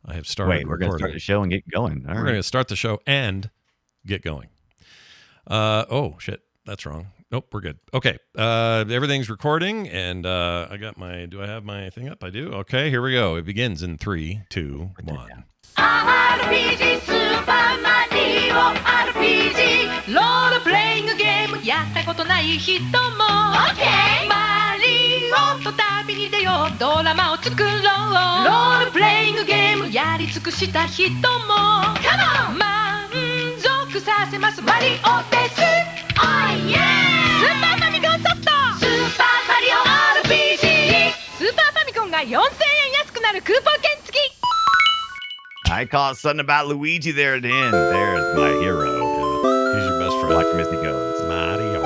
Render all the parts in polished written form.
I have started Wait, we're going to start the show and get going. We're going to start the show and get going. Oh, shit. That's wrong. Nope, we're good. Okay. Everything's recording, and I got do I have my thing up? I do. Okay, here we go. It begins in 3, 2, 1. RPG Super Mario RPG ロールプレイングゲームやったことない人も OK マリオと旅に出ようドラマを作ろうロールプレイングゲームやり尽くした人も Come on 満足させますマリオです Oh yeah スーパーファミコンソフトスーパーマリオ RPG スーパーファミコンが4000円安くなるクーポン券付きI caught something about Luigi there at the end. There's my hero. He's your best friend. Watch him as he goes. Mario.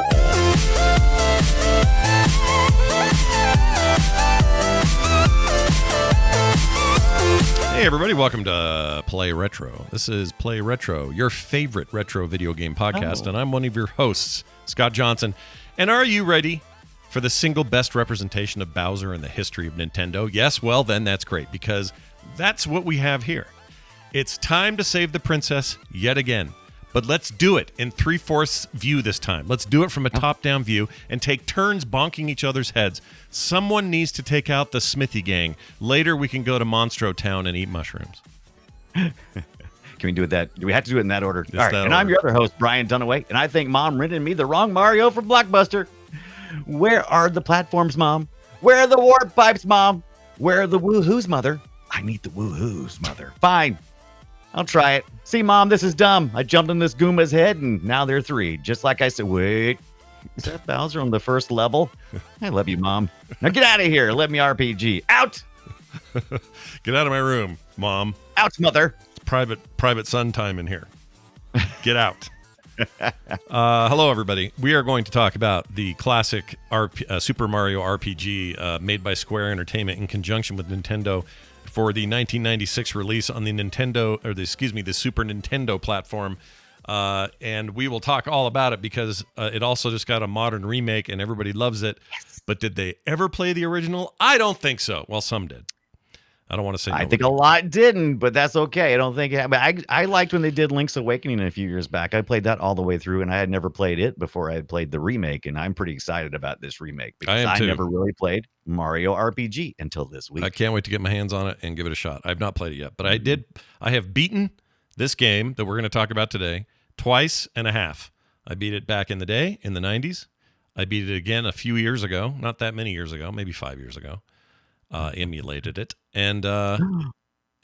Hey, everybody. Welcome to Play Retro. This is Play Retro, your favorite retro video game podcast, and I'm one of your hosts, Scott Johnson. And are you ready for the single best representation of Bowser in the history of Nintendo? Yes? Well, then that's great, because that's what we have here. It's time to save the princess yet again. But let's do it in 3/4 view this time. Let's do it from a top-down view and take turns bonking each other's heads. Someone needs to take out the Smithy gang. Later, we can go to Monstro Town and eat mushrooms. Can we do that? Do we have to do it in that order? All right, and I'm your other host, Brian Dunaway, and I think Mom rented me the wrong Mario from Blockbuster. Where are the platforms, Mom? Where are the warp pipes, Mom? Where are the woohoos, Mother? I need the woohoos, Mother. Fine. I'll try it. See, Mom, this is dumb. I jumped in this Goomba's head, and now they're 3. Just like I said. Wait, is that Bowser on the first level? I love you, Mom. Now get out of here. Let me RPG. Out! Get out of my room, Mom. Out, Mother. It's private son time in here. Get out. Hello, everybody. We are going to talk about the classic Super Mario RPG made by Square Entertainment in conjunction with Nintendo for the 1996 release on the the Super Nintendo platform. And we will talk all about it because it also just got a modern remake and everybody loves it. Yes. But did they ever play the original? I don't think so. Well, some did. I don't want to say I think a lot didn't, but that's okay. I don't think I liked when they did Link's Awakening a few years back. I played that all the way through, and I had never played it before I had played the remake, and I'm pretty excited about this remake because I never really played Mario RPG until this week. I can't wait to get my hands on it and give it a shot. I've not played it yet, but I have beaten this game that we're going to talk about today twice and a half. I beat it back in the day, in the 90s. I beat it again a few years ago, not that many years ago, maybe 5 years ago. Emulated it, and a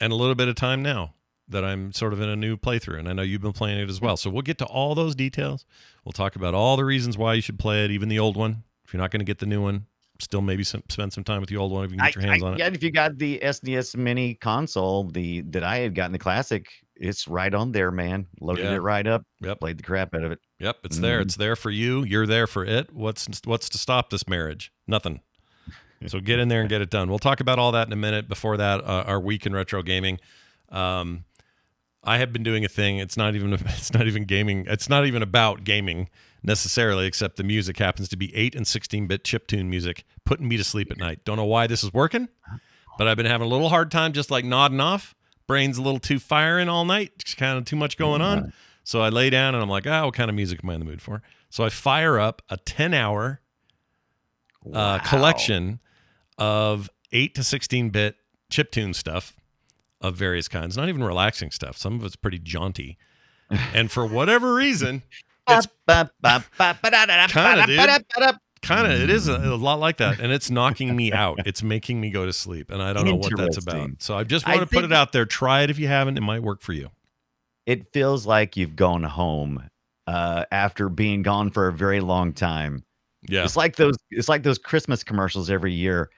little bit of time now that I'm sort of in a new playthrough, and I know you've been playing it as well. So we'll get to all those details. We'll talk about all the reasons why you should play it, even the old one. If you're not going to get the new one, still maybe spend some time with the old one if you can get your hands on it. Yeah, if you got the SNES Mini console, that I had gotten the classic, it's right on there, man. Loaded it right up. Yep. Played the crap out of it. Yep, it's there. It's there for you. You're there for it. What's to stop this marriage? Nothing. So get in there and get it done. We'll talk about all that in a minute. Before that, our week in retro gaming. I have been doing a thing. It's not even gaming. It's not even about gaming necessarily, except the music happens to be 8 and 16-bit chiptune music, putting me to sleep at night. Don't know why this is working, but I've been having a little hard time just like nodding off. Brain's a little too firing all night. Just kind of too much going on. So I lay down and I'm like, what kind of music am I in the mood for? So I fire up a 10-hour collection of 8 to 16-bit chiptune stuff of various kinds. Not even relaxing stuff. Some of it's pretty jaunty. And for whatever reason, it's kind of, it is a lot like that. And it's knocking me out. It's making me go to sleep. And I don't know what that's about. So I just want to put it out there. Try it if you haven't. It might work for you. It feels like you've gone home after being gone for a very long time. Yeah. It's like those Christmas commercials every year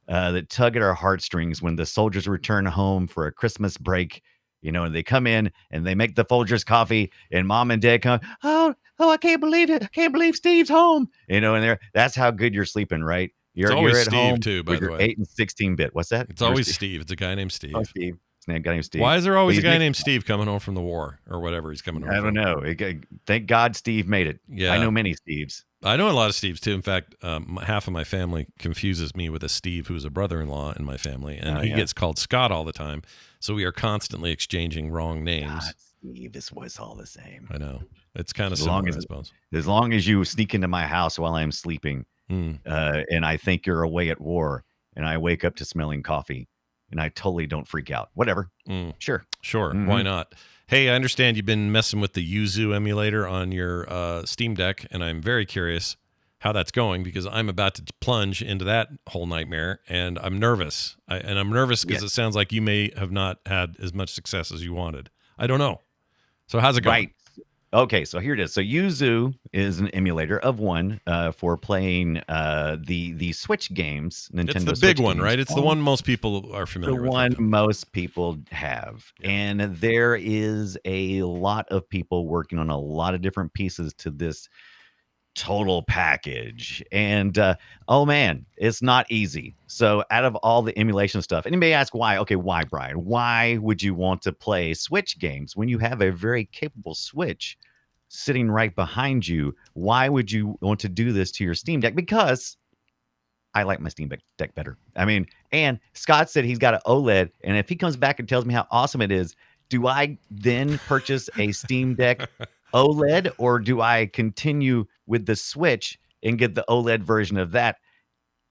that tug at our heartstrings when the soldiers return home for a Christmas break, and they come in and they make the Folgers coffee and Mom and Dad come, oh, I can't believe it. I can't believe Steve's home. And that's how good you're sleeping, right? It's always at Steve home too, by the way. 8 and 16-bit. What's that? It's always Steve. It's a guy named Steve. Oh, Steve. It's a guy named Steve. Why is there always a guy named Steve coming home from the war or whatever he's coming home from? I don't know. Thank God Steve made it. Yeah. I know many Steves. I know a lot of Steves too. In fact, half of my family confuses me with a Steve who's a brother-in-law in my family, and he gets called Scott all the time. So we are constantly exchanging wrong names. God, Steve, this was all the same. I know. It's kind of similar, I suppose. As long as you sneak into my house while I'm sleeping, and I think you're away at war, and I wake up to smelling coffee, and I totally don't freak out. Whatever. Sure. Mm-hmm. Why not? Hey, I understand you've been messing with the Yuzu emulator on your Steam Deck, and I'm very curious how that's going because I'm about to plunge into that whole nightmare, and I'm nervous. I'm nervous because it sounds like you may have not had as much success as you wanted. I don't know. So how's it going? Right. Okay, so here it is. So Yuzu is an emulator of one for playing the Switch games. Nintendo It's the Switch big one, games. right? It's the one most people are familiar with. The one most people have. Yeah. And there is a lot of people working on a lot of different pieces to this total package. And oh man, it's not easy. So out of all the emulation stuff, and you may ask why? Okay, why, Brian? Why would you want to play Switch games when you have a very capable Switch sitting right behind you? Why would you want to do this to your Steam Deck? Because I like my Steam Deck better. I mean, and Scott said he's got an OLED, and if he comes back and tells me how awesome it is, do I then purchase a Steam Deck OLED, or do I continue with the Switch and get the OLED version of that?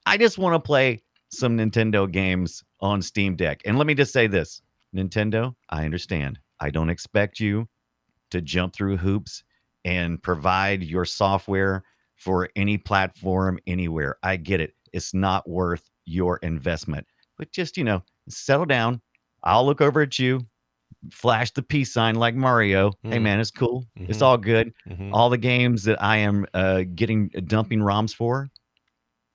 I just want to play some Nintendo games on Steam Deck. And let me just say this, Nintendo, I understand. I don't expect you to jump through hoops and provide your software for any platform anywhere. I get it. It's not worth your investment. But just, settle down. I'll look over at you, flash the peace sign like Mario. Hey man, it's cool. It's all good. All the games that I am dumping ROMs for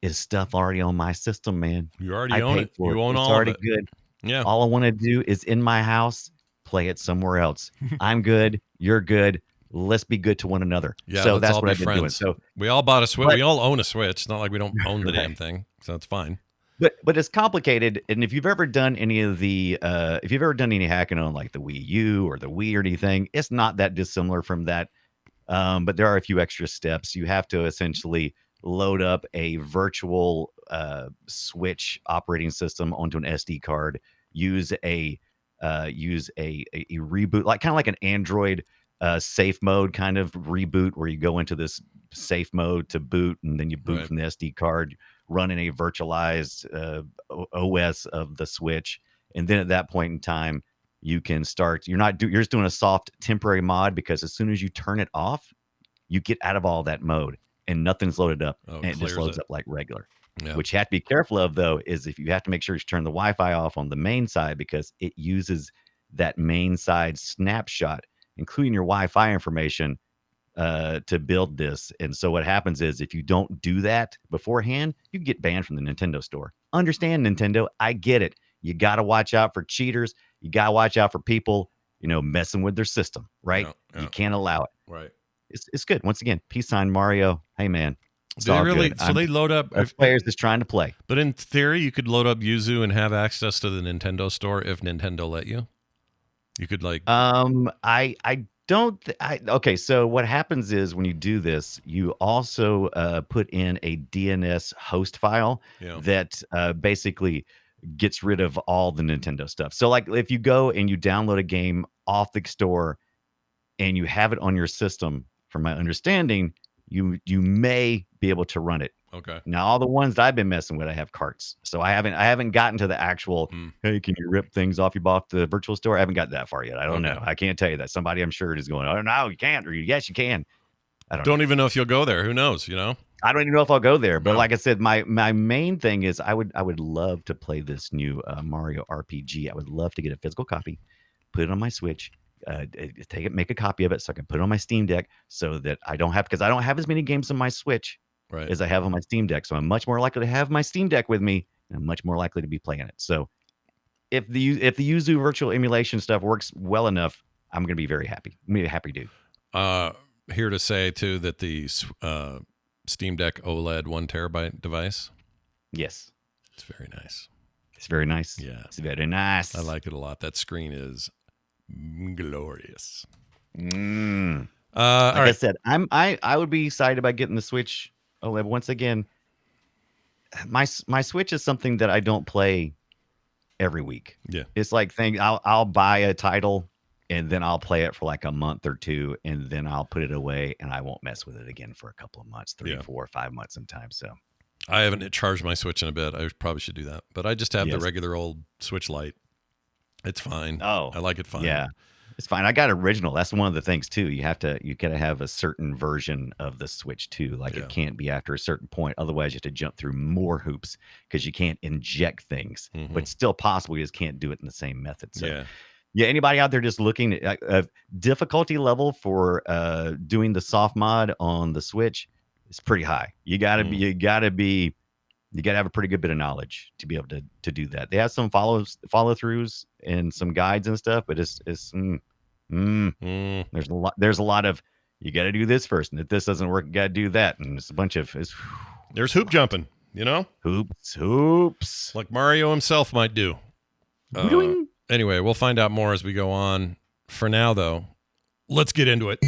is stuff already on my system, man. You already own it. You own all of it. It's already good. Yeah. All I want to do is in my house, play it somewhere else. I'm good. You're good. Let's be good to one another. Yeah, so that's what I've been doing. So we all bought a Switch. We all own a Switch. It's not like we don't own the damn thing. So it's fine. But it's complicated. And if you've ever done any of the if you've ever done any hacking on like the Wii U or the Wii or anything, it's not that dissimilar from that. But there are a few extra steps. You have to essentially load up a virtual Switch operating system onto an SD card, use a reboot, like kind of like an Android safe mode kind of reboot, where you go into this safe mode to boot, and then you boot from the SD card, running a virtualized OS of the Switch, and then at that point in time, you can start. You're just doing a soft temporary mod, because as soon as you turn it off, you get out of all that mode and nothing's loaded up, and it just loads up like regular. Yeah. Which you have to be careful of, though, is if you have to make sure you turn the Wi-Fi off on the main side, because it uses that main side snapshot, including your Wi-Fi information, to build this. And so what happens is, if you don't do that beforehand, you get banned from the Nintendo store. Understand, Nintendo, I get it. You got to watch out for cheaters. You got to watch out for people, messing with their system, right? Yeah. You can't allow it. Right. It's good. Once again, peace sign Mario. Hey, man. They really, so they load up players just trying to play. But in theory, you could load up Yuzu and have access to the Nintendo store if Nintendo let you. You could Okay, so what happens is, when you do this, you also put in a DNS host file that basically gets rid of all the Nintendo stuff. So like, if you go and you download a game off the store and you have it on your system, from my understanding, you may be able to run it. Okay. Now, all the ones that I've been messing with, I have carts, so I haven't gotten to the actual. Hey, can you rip things off you bought the virtual store? I haven't got that far yet. I don't know. I can't tell you that. Somebody, I'm sure, is going, oh no, you can't, or yes, you can. I don't even know if you'll go there. Who knows? I don't even know if I'll go there. But like I said, my main thing is, I would love to play this new Mario RPG. I would love to get a physical copy, put it on my Switch. Make a copy of it so I can put it on my Steam Deck, so that I don't have as many games on my Switch as I have on my Steam Deck. So I'm much more likely to have my Steam Deck with me, and I'm much more likely to be playing it. So if the Yuzu virtual emulation stuff works well enough, I'm going to be very happy. I'm going to be a happy dude. Here to say too that the Steam Deck OLED 1 terabyte device. Yes, it's very nice. It's very nice. Yeah, it's very nice. I like it a lot. That screen is glorious. Like all right. I said, I would be excited about getting the Switch OLED. Once again, my Switch is something that I don't play every week. Yeah. It's like I'll buy a title and then I'll play it for like a month or two and then I'll put it away and I won't mess with it again for a couple of months, 3, 4, 5 months sometimes. So I haven't charged my Switch in a bit. I probably should do that. But I just have the regular old Switch Lite. It's fine. Oh, I like it fine. Yeah. It's fine. I got original. That's one of the things too. You gotta have a certain version of the Switch too. Like it can't be after a certain point. Otherwise, you have to jump through more hoops because you can't inject things. But it's still possible. You just can't do it in the same method. So yeah. Anybody out there just looking at difficulty level for doing the soft mod on the Switch is pretty high. You gotta have a pretty good bit of knowledge to be able to do that. They have some follow throughs and some guides and stuff, but there's a lot of you got to do this first, and if this doesn't work, you got to do that, and it's a bunch of there's hoop jumping, hoops like Mario himself might do. Anyway, we'll find out more as we go on. For now, though, let's get into it.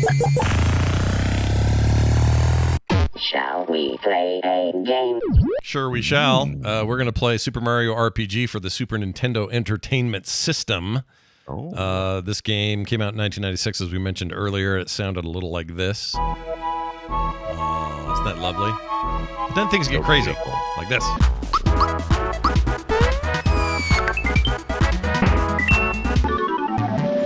Shall we play a game? Sure, we shall. We're going to play Super Mario RPG for the Super Nintendo Entertainment System. This game came out in 1996, as we mentioned earlier. It sounded a little like this. Oh, isn't that lovely? But then things get crazy, like this.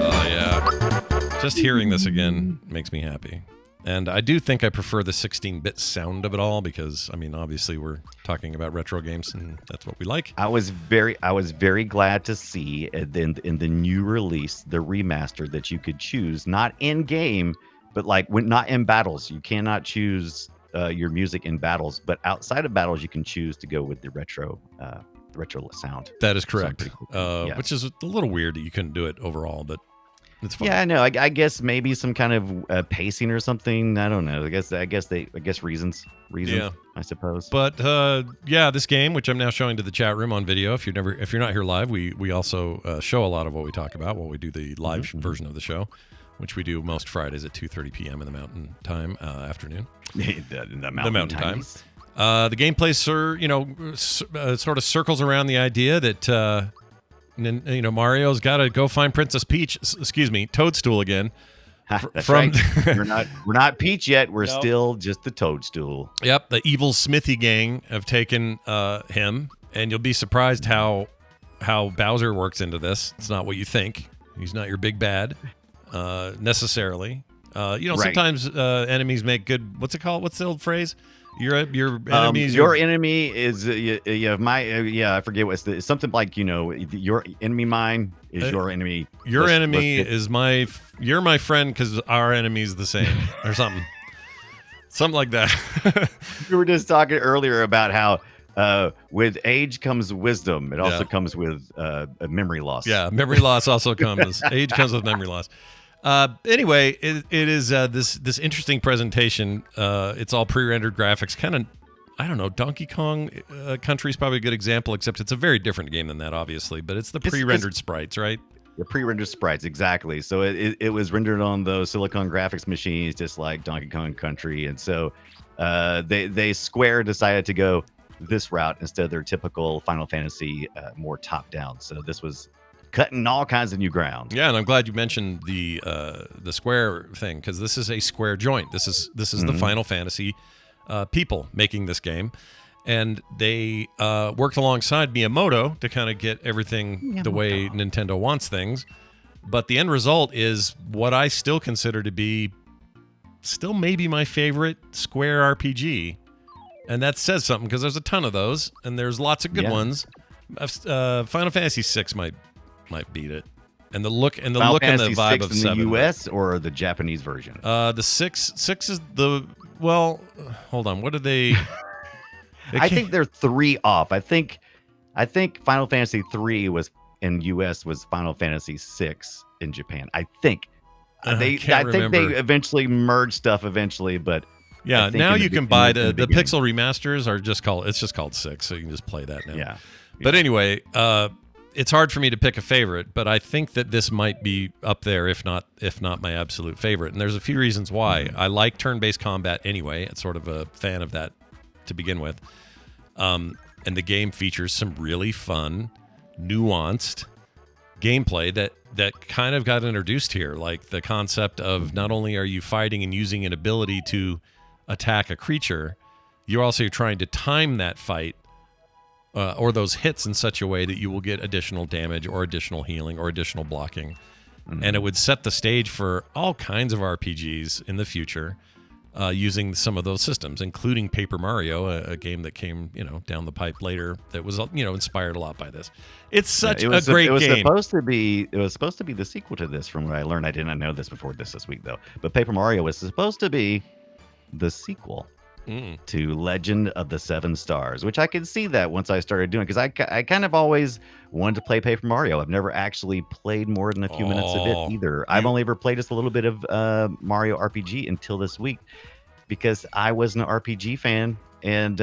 Oh, yeah. Just hearing this again makes me happy. And I do think I prefer the 16-bit sound of it all because, I mean, obviously we're talking about retro games and that's what we like. I was very glad to see in the new release, the remaster, that you could choose, not in game, but like not in battles. You cannot choose your music in battles, but outside of battles, you can choose to go with the retro sound. That is correct. Cool. Which is a little weird that you couldn't do it overall, but it's fun. Yeah, I know. I guess maybe some kind of pacing or something. I don't know. I guess reasons. Yeah. I suppose. But this game, which I'm now showing to the chat room on video. If you're not here live, we also show a lot of what we talk about. While we do the live version of the show, which we do most Fridays at 2:30 p.m. in the Mountain Time afternoon. the Mountain Time. The gameplay, sort of circles around the idea that. Mario's got to go find Princess Toadstool again. That's right. We're not Peach yet. We're still just the Toadstool. Yep, the evil Smithy gang have taken him, and you'll be surprised how Bowser works into this. It's not what you think. He's not your big bad necessarily. Sometimes enemies make good. What's it called? What's the old phrase? Your enemies. Your enemy is I forget what's something like your enemy mine is your enemy. Your enemy is you're my friend because our enemy is the same or something. Something like that. We were just talking earlier about how with age comes wisdom. It also comes with a memory loss. Yeah, memory loss also comes. Age comes with memory loss. Anyway, it is this interesting presentation. It's all pre-rendered graphics, kind of, I don't know, Donkey Kong Country is probably a good example, except it's a very different game than that, obviously. But it's the pre-rendered sprites, right? The pre-rendered sprites, exactly. So it was rendered on those Silicon graphics machines, just like Donkey Kong Country. And so they Square decided to go this route instead of their typical Final Fantasy more top-down. So this was cutting all kinds of new ground. Yeah, and I'm glad you mentioned the Square thing because this is a Square joint. This is the Final Fantasy people making this game, and they worked alongside Miyamoto to kind of get everything the way Nintendo wants things. But the end result is what I still consider to be maybe my favorite Square RPG, and that says something because there's a ton of those, and there's lots of good ones. Final Fantasy VI might beat it, and the look and the vibe of 7 in the US or the Japanese version. The 6 is the hold on, what did they? I think they're 3 off. I think Final Fantasy 3 was in US was Final Fantasy 6 in Japan. I think they eventually merged stuff but yeah, now you can buy the pixel remasters are just called 6, so you can just play that now. Yeah. But anyway, it's hard for me to pick a favorite, but I think that this might be up there, if not my absolute favorite. And there's a few reasons why. I like turn-based combat anyway. I'm sort of a fan of that to begin with. And the game features some really fun, nuanced gameplay that kind of got introduced here. Like the concept of not only are you fighting and using an ability to attack a creature, you're also trying to time that fight or those hits in such a way that you will get additional damage or additional healing or additional blocking. And it would set the stage for all kinds of RPGs in the future using some of those systems, including Paper Mario, a game that came down the pipe later that was inspired a lot by this. It's such a great game. It was supposed to be the sequel to this, from what I learned. I did not know this before this week, though. But Paper Mario was supposed to be the sequel to Legend of the Seven Stars, which I could see that once I started doing, because I kind of always wanted to play Paper Mario. I've never actually played more than a few minutes of it either. I've only ever played just a little bit of Mario RPG until this week, because I was an RPG fan, and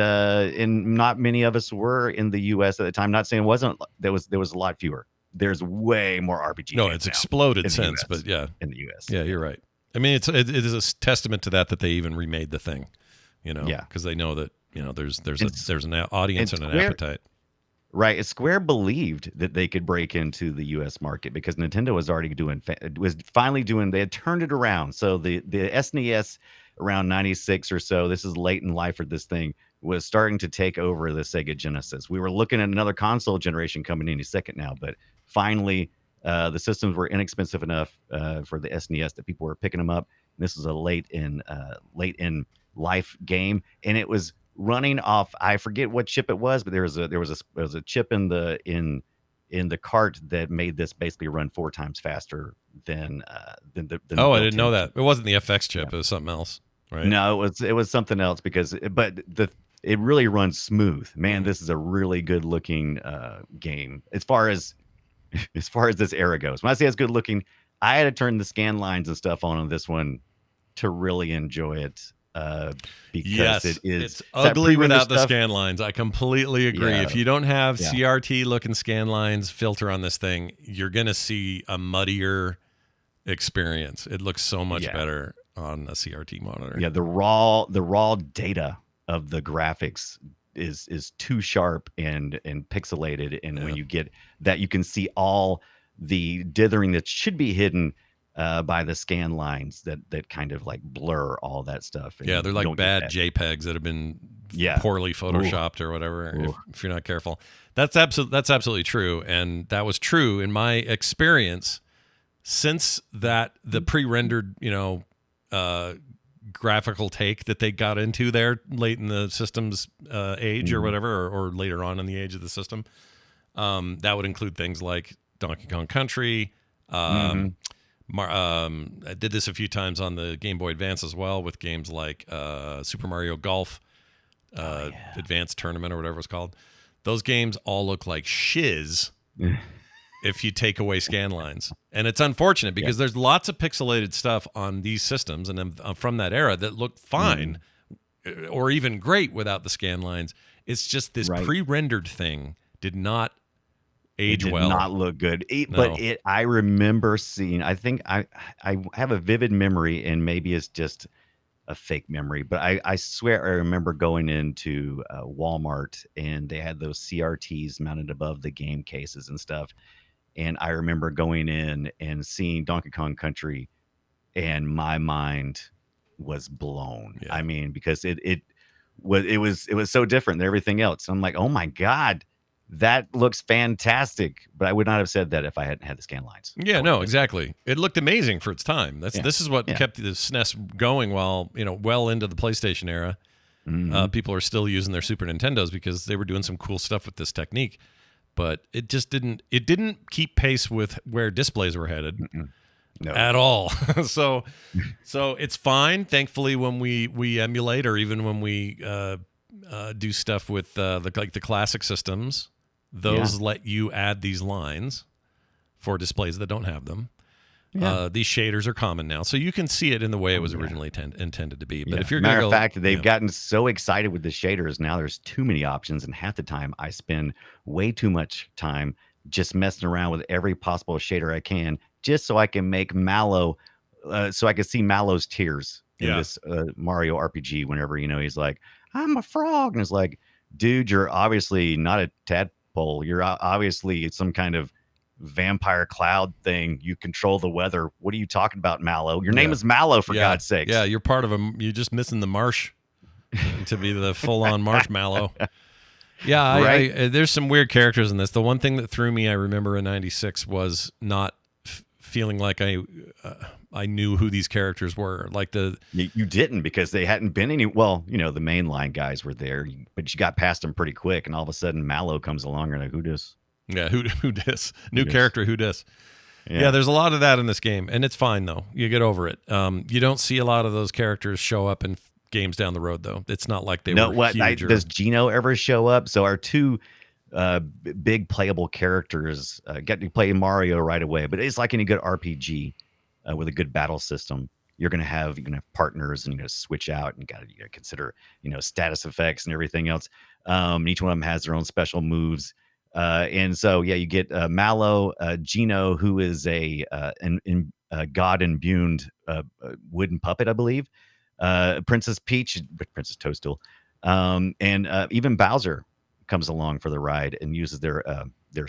not many of us were in the U.S. at the time. Not saying it wasn't. There was a lot fewer. There's way more RPG. No, it's exploded since, but yeah, in the U.S. Yeah, you're right. I mean, it is a testament to that they even remade the thing. Because they know that there's an audience and an appetite. Right. Square believed that they could break into the U.S. market because Nintendo was already finally doing. They had turned it around. So the SNES around 96 or so. This is late in life for this thing, was starting to take over the Sega Genesis. We were looking at another console generation coming any second now, but finally the systems were inexpensive enough for the SNES that people were picking them up. And this was a late in life game, and it was running off, I forget what chip it was, but there was a chip in the cart that made this basically run 4 times faster than the I didn't know that. chip. It wasn't the FX chip. It was something else, right? No, it was something else, it really runs smooth. Man, this is a really good looking game as far as this era goes. When I say it's good looking, I had to turn the scan lines and stuff on this one to really enjoy it. Because it's ugly without the scan lines. I completely agree. If you don't have CRT looking scan lines filter on this thing, you're gonna see a muddier experience. It looks so much better on a CRT monitor. Yeah, the raw data of the graphics is too sharp and pixelated, and when you get that, you can see all the dithering that should be hidden by the scan lines that kind of like blur all that stuff. Yeah, they're like bad JPEGs that have been poorly photoshopped or whatever. If you're not careful, that's absolutely true, and that was true in my experience. Since the pre-rendered graphical take that they got into there late in the system's age or whatever, or later on in the age of the system, that would include things like Donkey Kong Country. I did this a few times on the Game Boy Advance as well, with games like Super Mario Golf, Advanced Tournament, or whatever it's called. Those games all look like shiz if you take away scan lines. And it's unfortunate because there's lots of pixelated stuff on these systems and then from that era that look fine or even great without the scan lines. It's just this pre-rendered thing did not age well. Did not look good. But I remember seeing, I think I have a vivid memory, and maybe it's just a fake memory, but I swear I remember going into Walmart, and they had those CRTs mounted above the game cases and stuff. And I remember going in and seeing Donkey Kong Country, and my mind was blown. Yeah. I mean, because it was so different than everything else. I'm like, oh my God, that looks fantastic. But I would not have said that if I hadn't had the scan lines. Yeah, no, exactly. It looked amazing for its time. This is what kept the SNES going while, well into the PlayStation era. People are still using their Super Nintendos because they were doing some cool stuff with this technique. But it just didn't keep pace with where displays were headed at all. so it's fine. Thankfully, when we emulate, or even when we do stuff with the classic systems, those let you add these lines for displays that don't have them. These shaders are common now, so you can see it in the way it was originally intended to be. But if you're matter of fact, they've gotten so excited with the shaders now. There's too many options, and half the time I spend way too much time just messing around with every possible shader I can, just so I can make Mallow, so I can see Mallow's tears in this Mario RPG. Whenever he's like, "I'm a frog," and it's like, dude, you're obviously not a tadpole. You're obviously some kind of vampire cloud thing. You control the weather. What are you talking about, Mallow? Your name is Mallow, for God's sakes. Yeah, you're part of you're just missing the marsh to be the full-on marshmallow. Yeah, Right? I there's some weird characters in this. The one thing that threw me, I remember in '96, was not feeling like I knew who these characters were. Like you didn't, because they hadn't been any. Well, the mainline guys were there, but you got past them pretty quick, and all of a sudden Mallow comes along, and like, who dis? Yeah, who dis? New character, who dis? Yeah. Yeah, there's a lot of that in this game, and it's fine though. You get over it. You don't see a lot of those characters show up in games down the road, though. It's not like they were huge. Does Gino ever show up? So our two big playable characters get to play Mario right away, but it's like any good RPG with a good battle system. You're gonna have partners, and you're gonna switch out, and you gotta consider status effects and everything else. Each one of them has their own special moves. And so, you get Mallow, Gino, who is a god imbued wooden puppet, I believe. Princess Peach, Princess Toadstool, and even Bowser comes along for the ride and uses their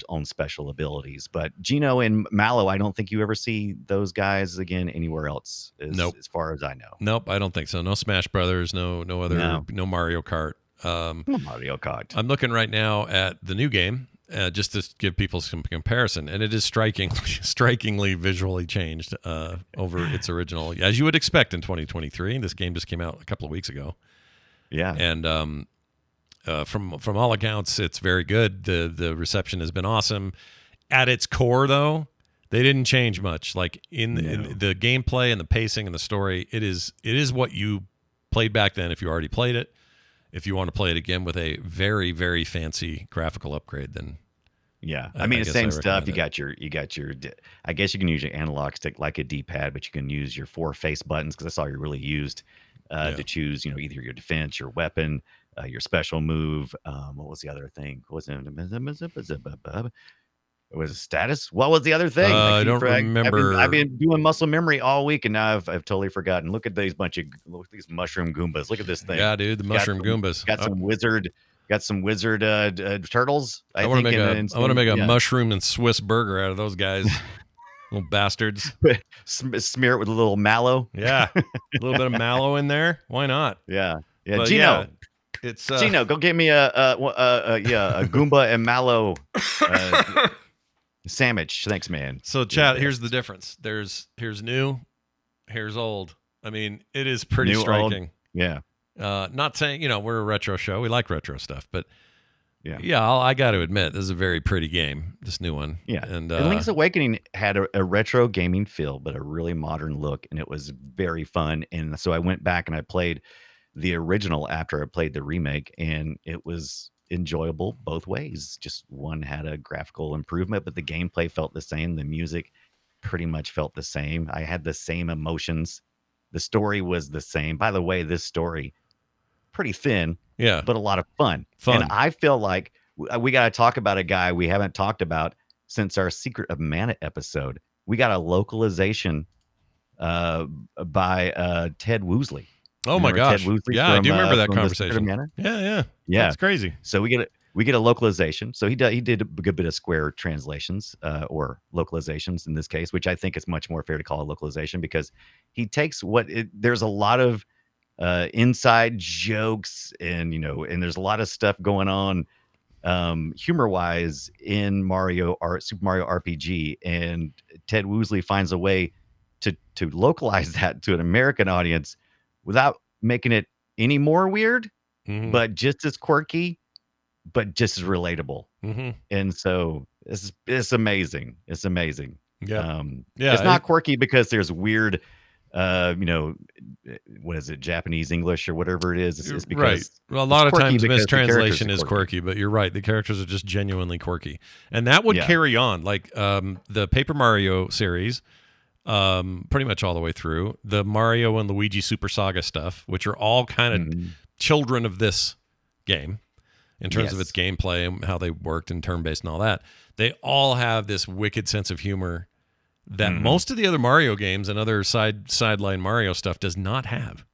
own special abilities. But Gino and Mallow, I don't think you ever see those guys again anywhere else, as far as I know. Nope, I don't think so. No Smash Brothers, no other, no Mario Kart. Mario Kart. I'm looking right now at the new game, just to give people some comparison, and it is strikingly visually changed over its original, as you would expect in 2023. This game just came out a couple of weeks ago. Yeah, and from all accounts, it's very good. The reception has been awesome. At its core, though, they didn't change much. Like in the gameplay and the pacing and the story, it is what you played back then. If you already played it. If you want to play it again with a very, very fancy graphical upgrade, then I mean, the same stuff. You got your. I guess you can use your analog stick like a D-pad, but you can use your 4 face buttons, because that's all you really used to choose. Either your defense, your weapon, your special move. What was the other thing? Was it status? What was the other thing? I don't remember. I've been doing muscle memory all week, and now I've totally forgotten. Look at these these mushroom Goombas. Look at this thing. Yeah, dude, the mushroom Goombas. Got some wizard turtles. I want to make a mushroom and Swiss burger out of those guys, little bastards. Smear it with a little mallow. Yeah, a little bit of mallow in there. Why not? Yeah. But Gino. It's Gino. Go get me a Goomba and mallow sandwich. Thanks, man. So, chat, here's the difference. Here's new, here's old. I mean, it is pretty striking. Old. Yeah. Not saying, we're a retro show. We like retro stuff, but yeah, I got to admit, this is a very pretty game, this new one. Yeah. And Link's Awakening had a retro gaming feel, but a really modern look, and it was very fun. And so I went back and I played the original after I played the remake, and it was enjoyable both ways. Just one had a graphical improvement, but the gameplay felt the same. The music pretty much felt the same. I had the same emotions. The story was the same. By the way, this story, pretty thin, but a lot of fun. And I feel like we got to talk about a guy we haven't talked about since our Secret of Mana episode. We got a localization by Ted Woosley. Oh my gosh! I do remember that conversation. Yeah, that's crazy. So we get a localization. So he did a good bit of Square translations or localizations in this case, which I think is much more fair to call a localization, because he takes there's a lot of inside jokes, and and there's a lot of stuff going on humor wise in Super Mario RPG, and Ted Woosley finds a way to localize that to an American audience without making it any more weird, but just as quirky, but just as relatable. And so it's amazing. It's amazing. Yeah. It's not quirky because there's weird, what is it, Japanese English or whatever it is. It's because right. Well, a lot of times mistranslation is quirky, but you're right. The characters are just genuinely quirky, and that would carry on. Like the Paper Mario series, pretty much all the way through the Mario and Luigi Super Saga stuff, which are all kind of children of this game. in terms of its gameplay and how they worked and turn-based and all that. They all have this wicked sense of humor that most of the other Mario games and other sideline Mario stuff does not have.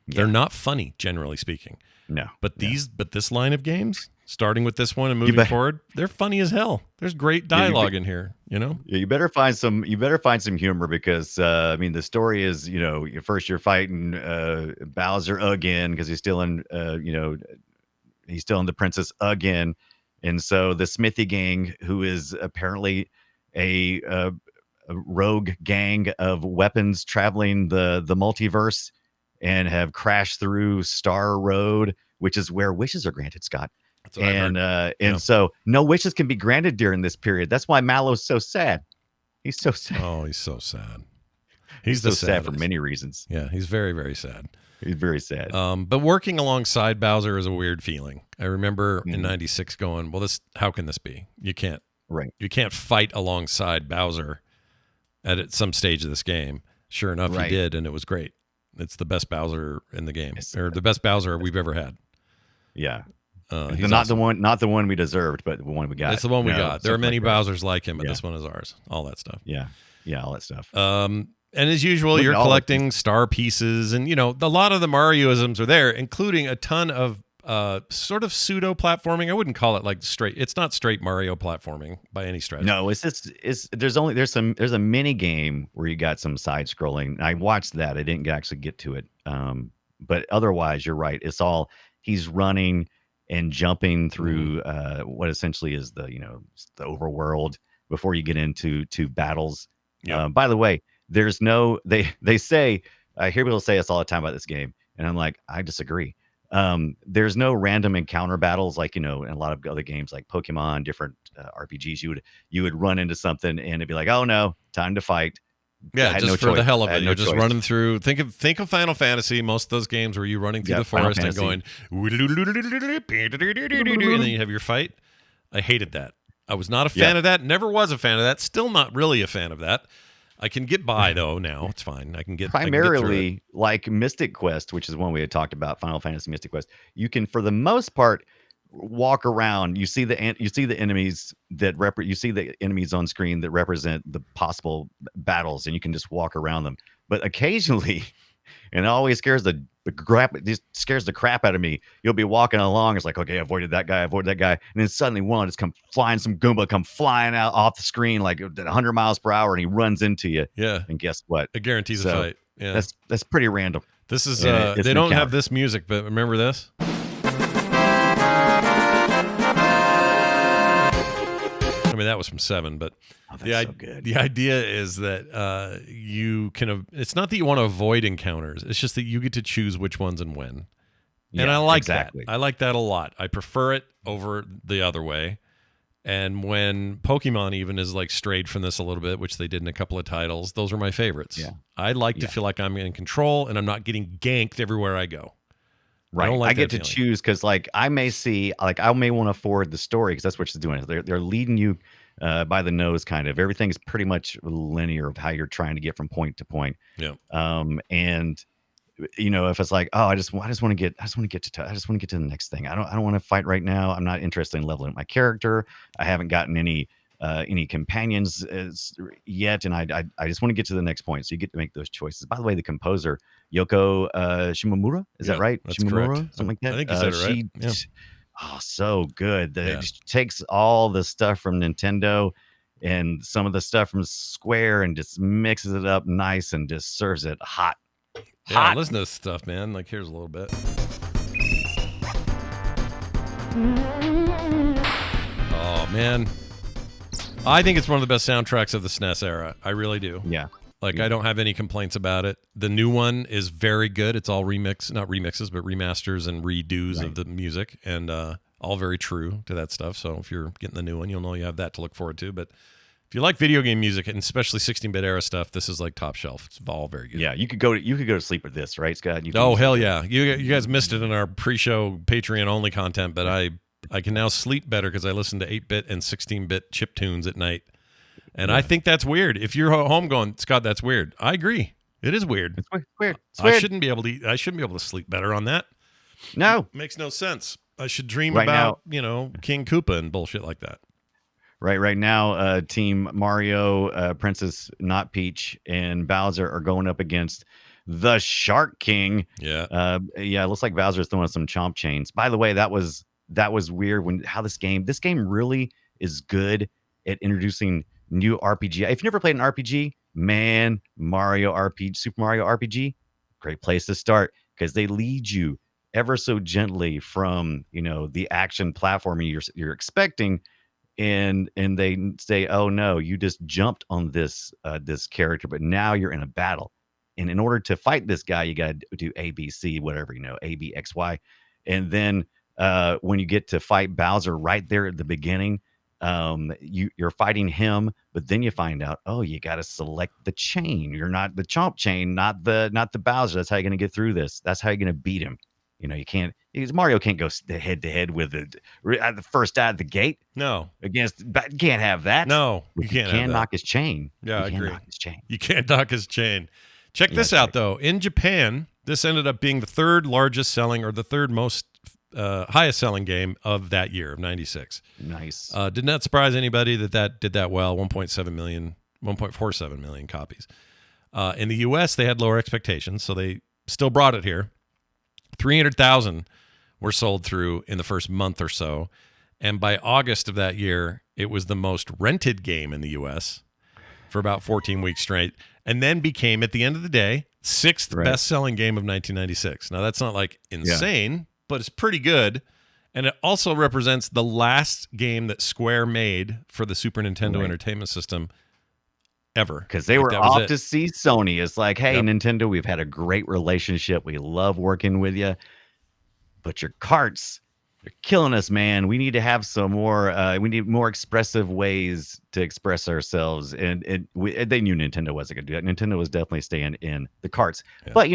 They're not funny, generally speaking. No. But this line of games, starting with this one and moving forward, they're funny as hell. There's great dialogue in here, you know? Yeah, you better find some humor because I mean the story is, you know, first you're fighting Bowser again because he's still in he's still in the princess again. And so the Smithy gang, who is apparently a rogue gang of weapons traveling the multiverse and have crashed through Star Road, which is where wishes are granted, Scott. And so no wishes can be granted during this period. That's why Mallow's so sad. He's so sad. Oh, he's so sad. He's so sad for many reasons. Yeah, he's very, very sad. He's very sad. But working alongside Bowser is a weird feeling. I remember in '96 going, well, how can this be? You can't. Right. You can't fight alongside Bowser at some stage of this game. Sure enough, he did, and it was great. It's the best Bowser in the game, or the best Bowser we've ever had. Yeah. He's not the one we deserved, but the one we got. It's the one we got. There are many Bowsers like him, but this one is ours. All that stuff. Yeah, all that stuff. And as usual, you're collecting star pieces, and a lot of the Marioisms are there, including a ton of sort of pseudo platforming. I wouldn't call it like straight. It's not straight Mario platforming by any stretch. No, there's a mini game where you got some side scrolling. I watched that. I didn't actually get to it. But otherwise, you're right. It's all he's running and jumping through what essentially is the overworld before you get into battles. Yep. By the way, there's no they say I hear people say this all the time about this game, and I'm like, I disagree. There's no random encounter battles like in a lot of other games like Pokemon, different RPGs. You would run into something and it'd be like, oh no, time to fight. Yeah, just for the hell of it, you're just running through. Think of Final Fantasy. Most of those games where you're running through the forest and going, and then you have your fight. I hated that. I was not a fan of that. Never was a fan of that. Still not really a fan of that. I can get by though now. It's fine. I can get primarily like Mystic Quest, which is one we had talked about. Final Fantasy Mystic Quest. You can, for the most part, walk around. You see the enemies you see the enemies on screen that represent the possible battles, and you can just walk around them. But occasionally, and it always scares the crap out of me. You'll be walking along. It's like, okay, I avoided that guy, and then suddenly one just come Goomba come flying out off the screen like at 100 miles per hour, and he runs into you. Yeah. And guess what? It guarantees a fight. Yeah. That's pretty random. This is they don't have this music, but remember this? I mean, that was from 7, but so good. The idea is that you can. It's not that you want to avoid encounters. It's just that you get to choose which ones and when. And I like that. I like that a lot. I prefer it over the other way. And when Pokemon even is like strayed from this a little bit, which they did in a couple of titles, those are my favorites. Yeah. I like to feel like I'm in control and I'm not getting ganked everywhere I go. Right. I get to choose because like I may want to forward the story because that's what it's doing. They're leading you by the nose kind of. Everything's pretty much linear of how you're trying to get from point to point. Yeah. And if it's like, oh, I just want to get to the next thing. I don't want to fight right now. I'm not interested in leveling up my character. I haven't gotten any companions yet, and I just want to get to the next point. So you get to make those choices. By the way, the composer Yoko Shimomura, is that right? That's Shimomura, correct. something like that. I think you said it right. Yeah. Oh, so good. It takes all the stuff from Nintendo and some of the stuff from Square and just mixes it up nice and just serves it hot. Yeah, listen to this stuff, man. Like, here's a little bit. Oh, man. I think it's one of the best soundtracks of the SNES era. I really do. Yeah. I don't have any complaints about it. The new one is very good. It's all not remixes, but remasters and redos of the music, and all very true to that stuff. So if you're getting the new one, you'll know you have that to look forward to. But if you like video game music, and especially 16-bit era stuff, this is like top shelf. It's all very good. Yeah, you could go to sleep with this, right, Scott? Hell yeah! You guys missed it in our pre-show Patreon only content, but I can now sleep better because I listen to 8-bit and 16-bit chip tunes at night. And I think that's weird. If you're home going, Scott, that's weird. I agree. It is weird. It's weird. I shouldn't be able to sleep better on that. No, makes no sense. I should dream Right about, now, King Koopa and bullshit like that. right now, Team Mario, Princess not Peach, and Bowser are going up against the Shark King. Yeah. Yeah, it looks like Bowser's throwing some chomp chains. By the way, that was weird when how this game really is good at introducing new RPG. If you never played an RPG, man, Super Mario RPG, great place to start because they lead you ever so gently from the action platforming you're expecting, and they say, oh no, you just jumped on this character, but now you're in a battle, and in order to fight this guy you got to do ABC, whatever, ABXY, and then when you get to fight Bowser right there at the beginning, you're fighting him, but then you find out, oh, you got to select the chain. You're not the chomp chain, not the Bowser. That's how you're going to get through this. That's how you're going to beat him. You can't, because Mario can't go head to head with the first out of the gate. No. You can't have that. No, you can't have that. Knock his chain. Yeah, I agree. Knock his chain. You can't knock his chain. Check this out, though. In Japan, this ended up being the third largest selling, or the third most highest selling game of that year, of 96. Nice. Did not surprise anybody that did that well. 1.47 million copies. In the U.S., they had lower expectations, so they still brought it here. 300,000 were sold through in the first month or so. And by August of that year, it was the most rented game in the U.S. for about 14 weeks straight, and then became, at the end of the day, sixth best-selling game of 1996. Now, that's not like insane, but it's pretty good. And it also represents the last game that Square made for the Super Nintendo Entertainment System ever. Because they were off to see Sony. It's like, hey, Nintendo, we've had a great relationship. We love working with you. But your carts, they're killing us, man. We need to have some more, we need more expressive ways to express ourselves. And they knew Nintendo wasn't going to do that. Nintendo was definitely staying in the carts. Yeah. But,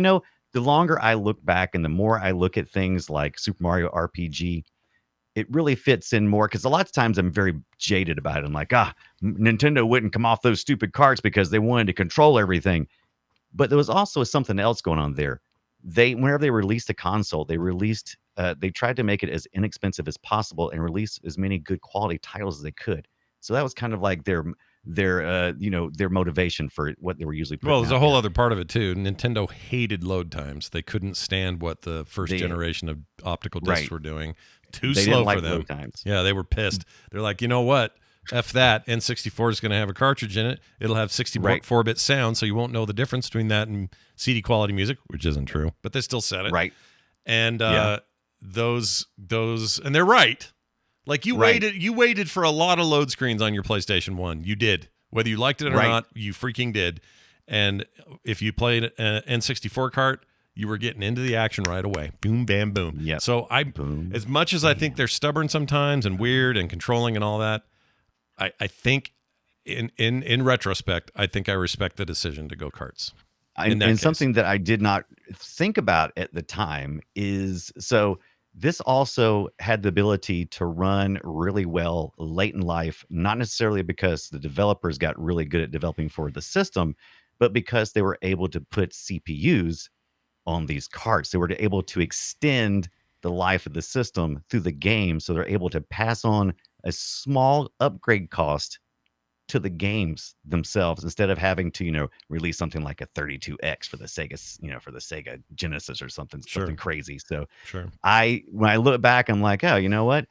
the longer I look back and the more I look at things like Super Mario RPG, it really fits in more, because a lot of times I'm very jaded about it. I'm like, Nintendo wouldn't come off those stupid carts because they wanted to control everything. But there was also something else going on there. Whenever they released a console, they tried to make it as inexpensive as possible and release as many good quality titles as they could. So that was kind of like their motivation for what they were usually putting. Well, there's a whole other part of it too. Nintendo hated load times. They couldn't stand what the first generation of optical discs were doing. Too slow for them. Load times. Yeah, they were pissed. They're like, you know what? F that. N64 is going to have a cartridge in it. It'll have 64-bit sound, so you won't know the difference between that and CD quality music, which isn't true, but they still said it. Right. And those, and they're right. Like you waited for a lot of load screens on your PlayStation 1. You did. Whether you liked it or not, you freaking did. And if you played an N64 cart, you were getting into the action right away. Boom, bam, boom. Yeah. So as much as I think they're stubborn sometimes and weird and controlling and all that, I think in retrospect, I think I respect the decision to go carts. And something that I did not think about at the time is, so this also had the ability to run really well late in life, not necessarily because the developers got really good at developing for the system, but because they were able to put CPUs on these carts. They were able to extend the life of the system through the game, so they're able to pass on a small upgrade cost to the games themselves, instead of having to release something like a 32X for the Sega Genesis or something crazy. So when I look back, I'm like, oh, you know what,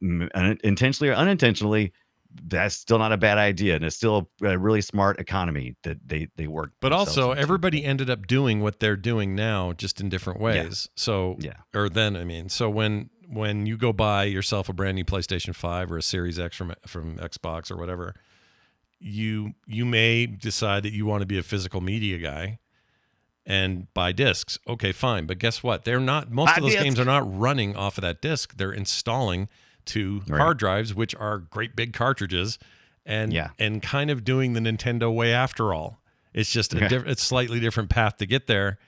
intentionally or unintentionally, that's still not a bad idea, and it's still a really smart economy that they work. But also, everybody ended up doing what they're doing now, just in different ways. So so when you go buy yourself a brand new PlayStation 5 or a Series X from Xbox or whatever, you may decide that you want to be a physical media guy and buy discs. Okay, fine, but guess what? They're not. Most of those games are not running off of that disc. They're installing to hard drives, which are great big cartridges, and kind of doing the Nintendo way after all. It's just it's slightly different path to get there,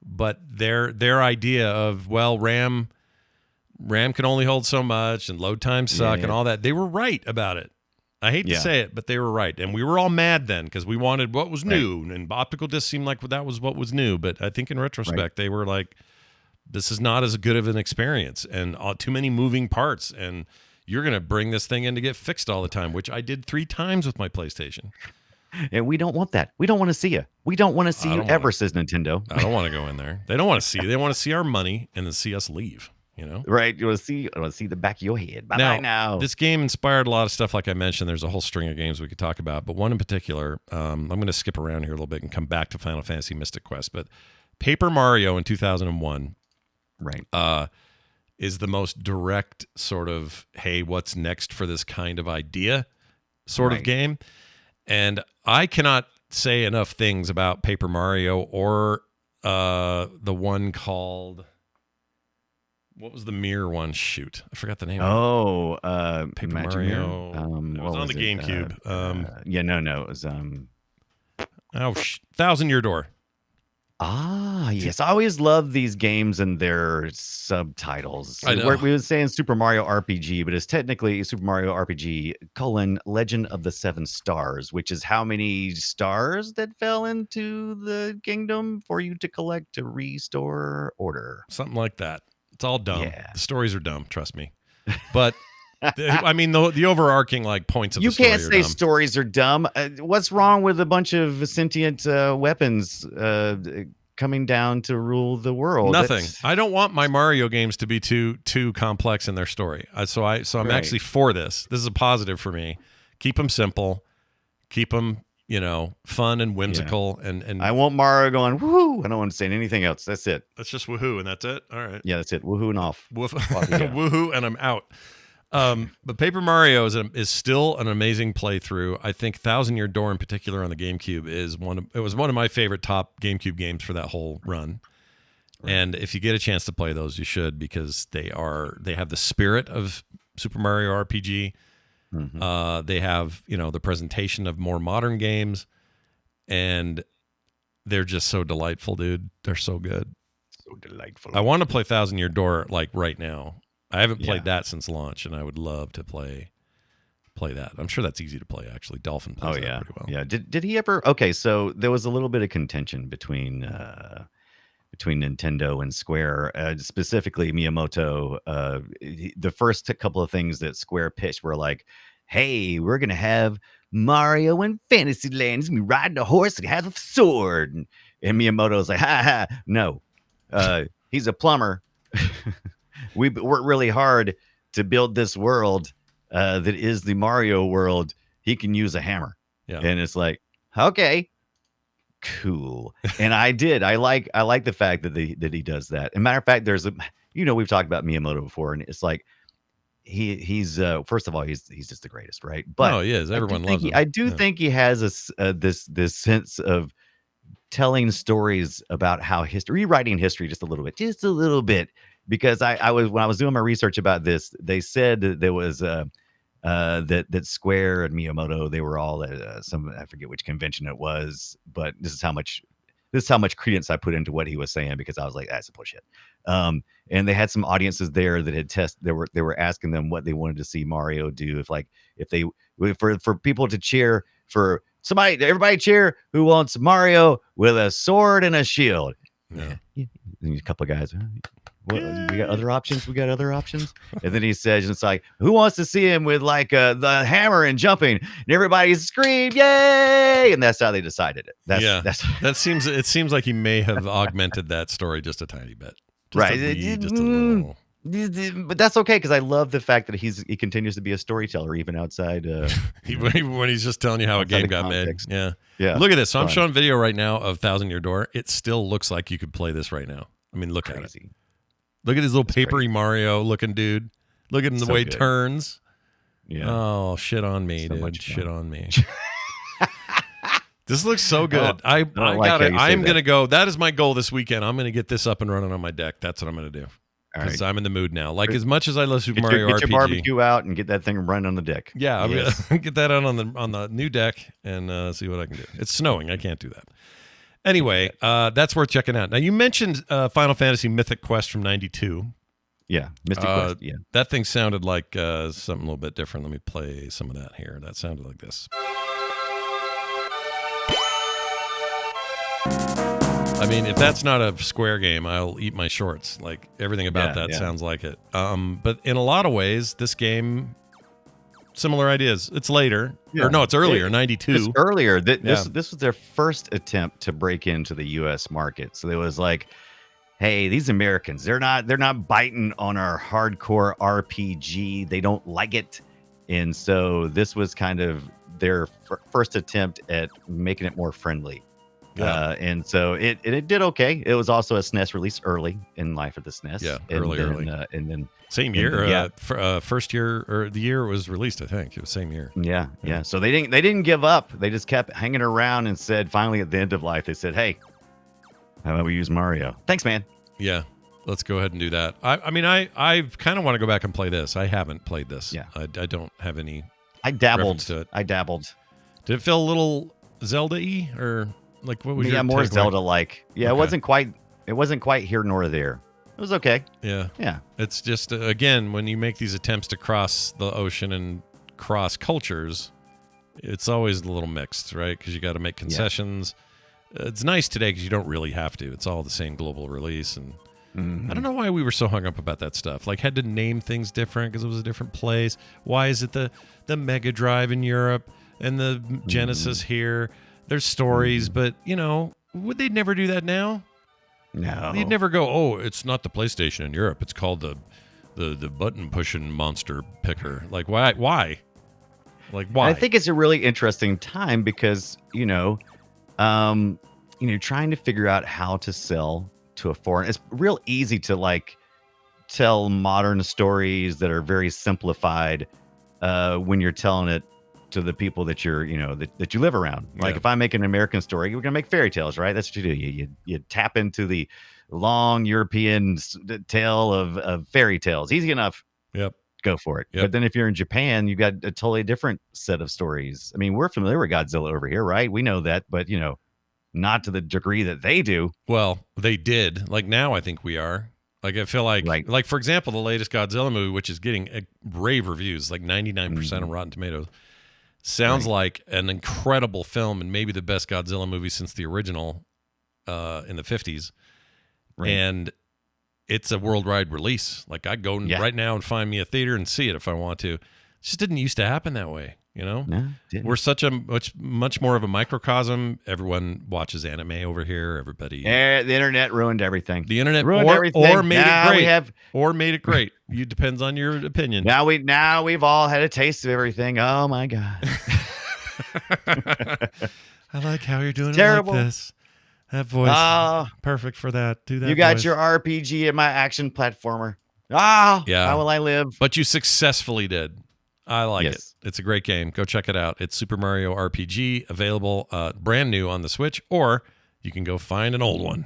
but their idea of, well, RAM can only hold so much and load times suck and all that, they were right about it. I hate to say it, but they were right, and we were all mad then because we wanted what was new, and optical discs seemed like that was what was new. But I think in retrospect, they were like, this is not as good of an experience, and too many moving parts, and you're going to bring this thing in to get fixed all the time, which I did 3 times with my PlayStation. And we don't want that. We don't want to see you. We don't want to see you ever, says Nintendo. I don't want to go in there. They don't want to see you. They want to see our money and then see us leave, Right. You want to see the back of your head. Bye now. This game inspired a lot of stuff, like I mentioned. There's a whole string of games we could talk about, but one in particular, I'm going to skip around here a little bit and come back to Final Fantasy Mystic Quest. But Paper Mario in 2001 is the most direct sort of, hey, what's next for this kind of idea sort of game. And I cannot say enough things about Paper Mario or the one called, what was the mirror one? Shoot, I forgot the name. Paper Mario. It was on the GameCube. It was 1,000 Year Door. Yes. I always love these games and their subtitles. I know. We were saying Super Mario RPG, but it's technically Super Mario RPG : Legend of the Seven Stars, which is how many stars that fell into the kingdom for you to collect to restore order. Something like that. It's all dumb. Yeah. The stories are dumb, trust me. But I mean, the overarching points of the story are dumb. You can't say stories are dumb. What's wrong with a bunch of sentient weapons coming down to rule the world? Nothing. I don't want my Mario games to be too complex in their story. So I'm actually for this. This is a positive for me. Keep them simple. Keep them, fun and whimsical. Yeah. And I want Mario going woohoo. I don't want to say anything else. That's it. That's just woohoo, and that's it. All right. Yeah, that's it. Woohoo and off. Woohoo, and I'm out. But Paper Mario is still an amazing playthrough. I think 1,000 Year Door in particular on the GameCube was one of my favorite top GameCube games for that whole run. Right. And if you get a chance to play those, you should, because they have the spirit of Super Mario RPG. Mm-hmm. They have, the presentation of more modern games, and they're just so delightful, dude. They're so good. So delightful. I want to play 1,000 Year Door right now. I haven't played that since launch, and I would love to play that. I'm sure that's easy to play, actually. Dolphin plays that pretty well. Yeah. Did he ever? Okay, so there was a little bit of contention between Nintendo and Square, specifically Miyamoto. The first couple of things that Square pitched were like, "Hey, we're gonna have Mario in Fantasyland. He's gonna be riding a horse and he has a sword." And Miyamoto's like, "Ha ha, no. He's a plumber." We worked really hard to build this world that is the Mario world. He can use a hammer. Yeah. And it's like, okay, cool. And I like the fact that he does that. As a matter of fact, we've talked about Miyamoto before, and it's like he's first of all, he's just the greatest, right? But he is. Everyone loves him. I do think he has this sense of telling stories about how rewriting history just a little bit. Because when I was doing my research about this, they said that there was that Square and Miyamoto, they were all at I forget which convention it was, but this is how much credence I put into what he was saying, because I was like, that's a bullshit. And they had some audiences there that had they were asking them what they wanted to see Mario do, for people to cheer for everybody cheer who wants Mario with a sword and a shield. Yeah. And a couple of guys. We got other options. And then he says, it's like, who wants to see him with the hammer and jumping? And everybody screamed, yay! And that's how they decided it. It seems like he may have augmented that story just a tiny bit. Just a little. But that's okay, because I love the fact that he continues to be a storyteller even outside. When he's just telling you how a game got made. Yeah. Look at this. So I'm showing video right now of 1,000 Year Door. It still looks like you could play this right now. I mean, look at it. Look at his little papery Mario looking dude. Look at him the way he turns. Yeah. Oh, shit on me, dude. Shit on me. This looks so good. I'm going to go. That is my goal this weekend. I'm going to get this up and running on my deck. That's what I'm going to do. Because I'm in the mood now. As much as I love Super Mario RPG. Get your barbecue out and get that thing running on the deck. Yeah, I'm going to get that out on the new deck and see what I can do. It's snowing. I can't do that. Anyway, that's worth checking out. Now, you mentioned Final Fantasy Mythic Quest from 92. Yeah, Mystic Quest, yeah. That thing sounded like something a little bit different. Let me play some of that here. That sounded like this. I mean, if that's not a Square game, I'll eat my shorts. Like, everything about that sounds like it. But in a lot of ways, this game, similar ideas. It's later. Or no, it's earlier, 92. It's earlier. This was their first attempt to break into the U.S. market. So it was like, hey, these Americans, they're not biting on our hardcore RPG. They don't like it. And so this was kind of their first attempt at making it more friendly. Yeah. And so it did okay. It was also a SNES release early in life of the SNES. Yeah, early. And then same year. First year or the year it was released, I think. It was same year. Yeah. So they didn't give up. They just kept hanging around and said, finally at the end of life, they said, hey, how about we use Mario? Thanks, man. Yeah. Let's go ahead and do that. I mean, I kind of want to go back and play this. I haven't played this. Yeah. I don't have any. I dabbled. To it. I dabbled. Did it feel a little Zelda-y or like what was your more takeaway? Zelda-like? Yeah, Okay. It wasn't quite here nor there. It was okay. Yeah. Yeah. It's just again, when you make these attempts to cross the ocean and cross cultures, it's always a little mixed, right? Because you got to make concessions. Yeah. It's nice today because you don't really have to. It's all the same global release and. I don't know why we were so hung up about that stuff. Like, had to name things different because it was a different place. Why is it the Mega Drive in Europe and the Genesis here? There's stories, but, would they never do that now? No. They'd never go, oh, it's not the PlayStation in Europe. It's called the button-pushing monster picker. Like, why? Like, why? I think it's a really interesting time because, trying to figure out how to sell to a foreign, it's real easy to like tell modern stories that are very simplified when you're telling it to the people that you're that you live around. Like if I make an American story, we're gonna make fairy tales, right? That's what you do. You tap into the long European tale of fairy tales. Easy enough. Yep. Go for it. Yep. But then if you're in Japan, you've got a totally different set of stories. I mean, we're familiar with Godzilla over here, right? We know that, but not to the degree that they do. Well, they did. Like now I think we are. Like I feel like like for example, the latest Godzilla movie, which is getting rave reviews, like 99% on Rotten Tomatoes, sounds like an incredible film and maybe the best Godzilla movie since the original in the 50s. Right. And it's a worldwide release. Like I'd go right now and find me a theater and see it if I want to. It just didn't used to happen that way. No, we're such a much more of a microcosm. Everyone watches anime over here. Everybody. Yeah, the internet ruined everything. The internet ruined everything. Or made it great. Or made it great. It depends on your opinion. Now we've all had a taste of everything. Oh my god. I like how you're doing terrible. It like this. That voice, perfect for that. Do that. You got voice. your RPG and my action platformer. How will I live? But you successfully did. I like it. It's a great game. Go check it out. It's Super Mario RPG, available brand new on the Switch, or you can go find an old one